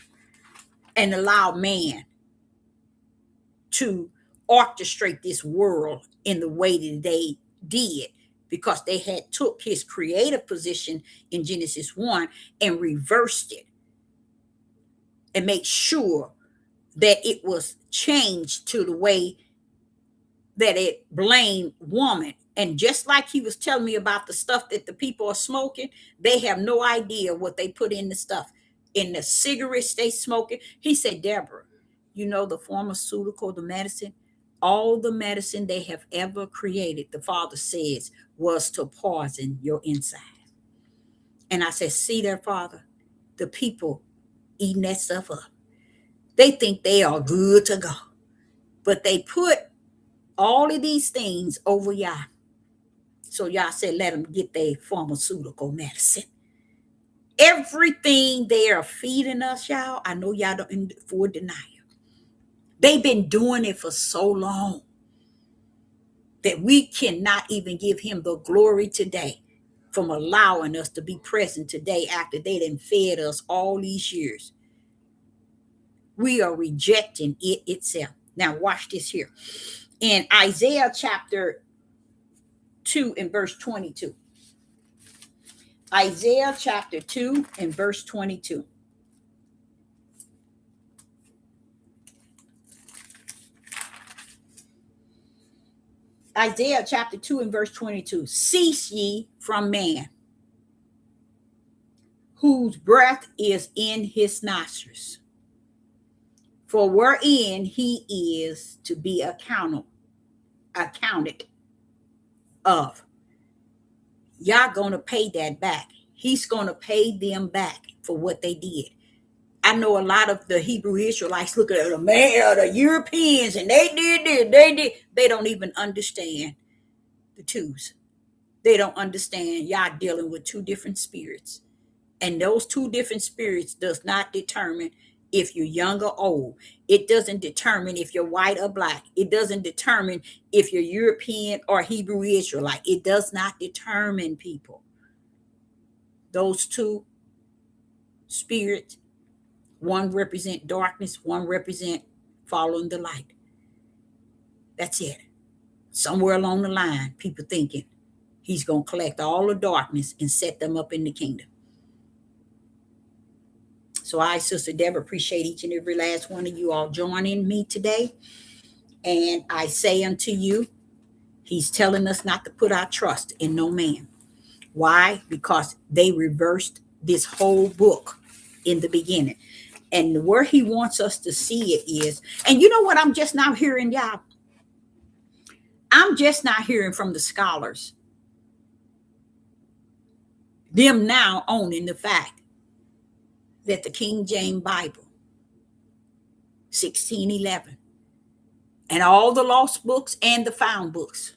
and allow man to orchestrate this world in the way that they did, because they had took his creative position in Genesis 1 and reversed it and made sure that it was changed to the way that it blamed woman. And just like he was telling me about the stuff that the people are smoking, they have no idea what they put in the stuff, in the cigarettes they smoking. He said, Deborah, you know, the pharmaceutical, the medicine, all the medicine they have ever created, the Father says, was to poison your inside. And I said, see there, Father, the people eating that stuff up. They think they are good to go, but they put all of these things over y'all. So y'all said, let them get their pharmaceutical medicine. Everything they are feeding us, y'all, I know y'all don't in full denial. They've been doing it for so long that we cannot even give him the glory today from allowing us to be present today after they done fed us all these years. We are rejecting it itself. Now watch this here. In Isaiah chapter 2 and verse 22. Isaiah chapter 2 and verse 22. Isaiah chapter 2 and verse 22. Cease ye from man, whose breath is in his nostrils, for wherein he is to be accounted of. Y'all gonna pay that back. He's gonna pay them back for what they did. I know a lot of the Hebrew Israelites look at the man, the Europeans, and they did this, they don't even understand the twos. They don't understand y'all dealing with two different spirits. And those two different spirits does not determine if you're young or old. It doesn't determine if you're white or black. It doesn't determine if you're European or Hebrew Israelite. It does not determine people. Those two spirits, one represent darkness, one represent following the light. That's it. Somewhere along the line, people thinking he's going to collect all the darkness and set them up in the kingdom. So I, Sister Deborah, appreciate each and every last one of you all joining me today. And I say unto you, he's telling us not to put our trust in no man. Why? Because they reversed this whole book in the beginning. And where he wants us to see it is, and you know what I'm just now hearing, y'all? I'm just not hearing from the scholars, them now owning the fact that the King James Bible, 1611, and all the lost books and the found books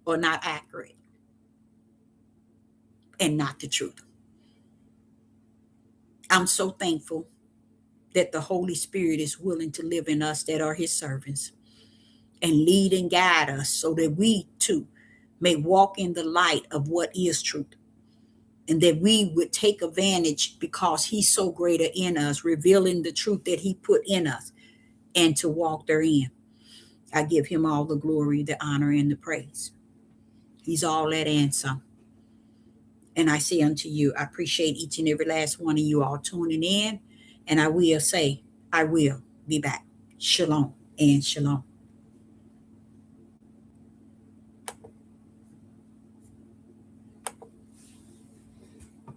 are not accurate and not the truth. I'm so thankful that the Holy Spirit is willing to live in us that are his servants and lead and guide us so that we too may walk in the light of what is truth, and that we would take advantage because he's so greater in us, revealing the truth that he put in us, and to walk therein. I give him all the glory, the honor, and the praise. He's all that and some. And I say unto you, I appreciate each and every last one of you all tuning in. And I will say, I will be back. Shalom and shalom.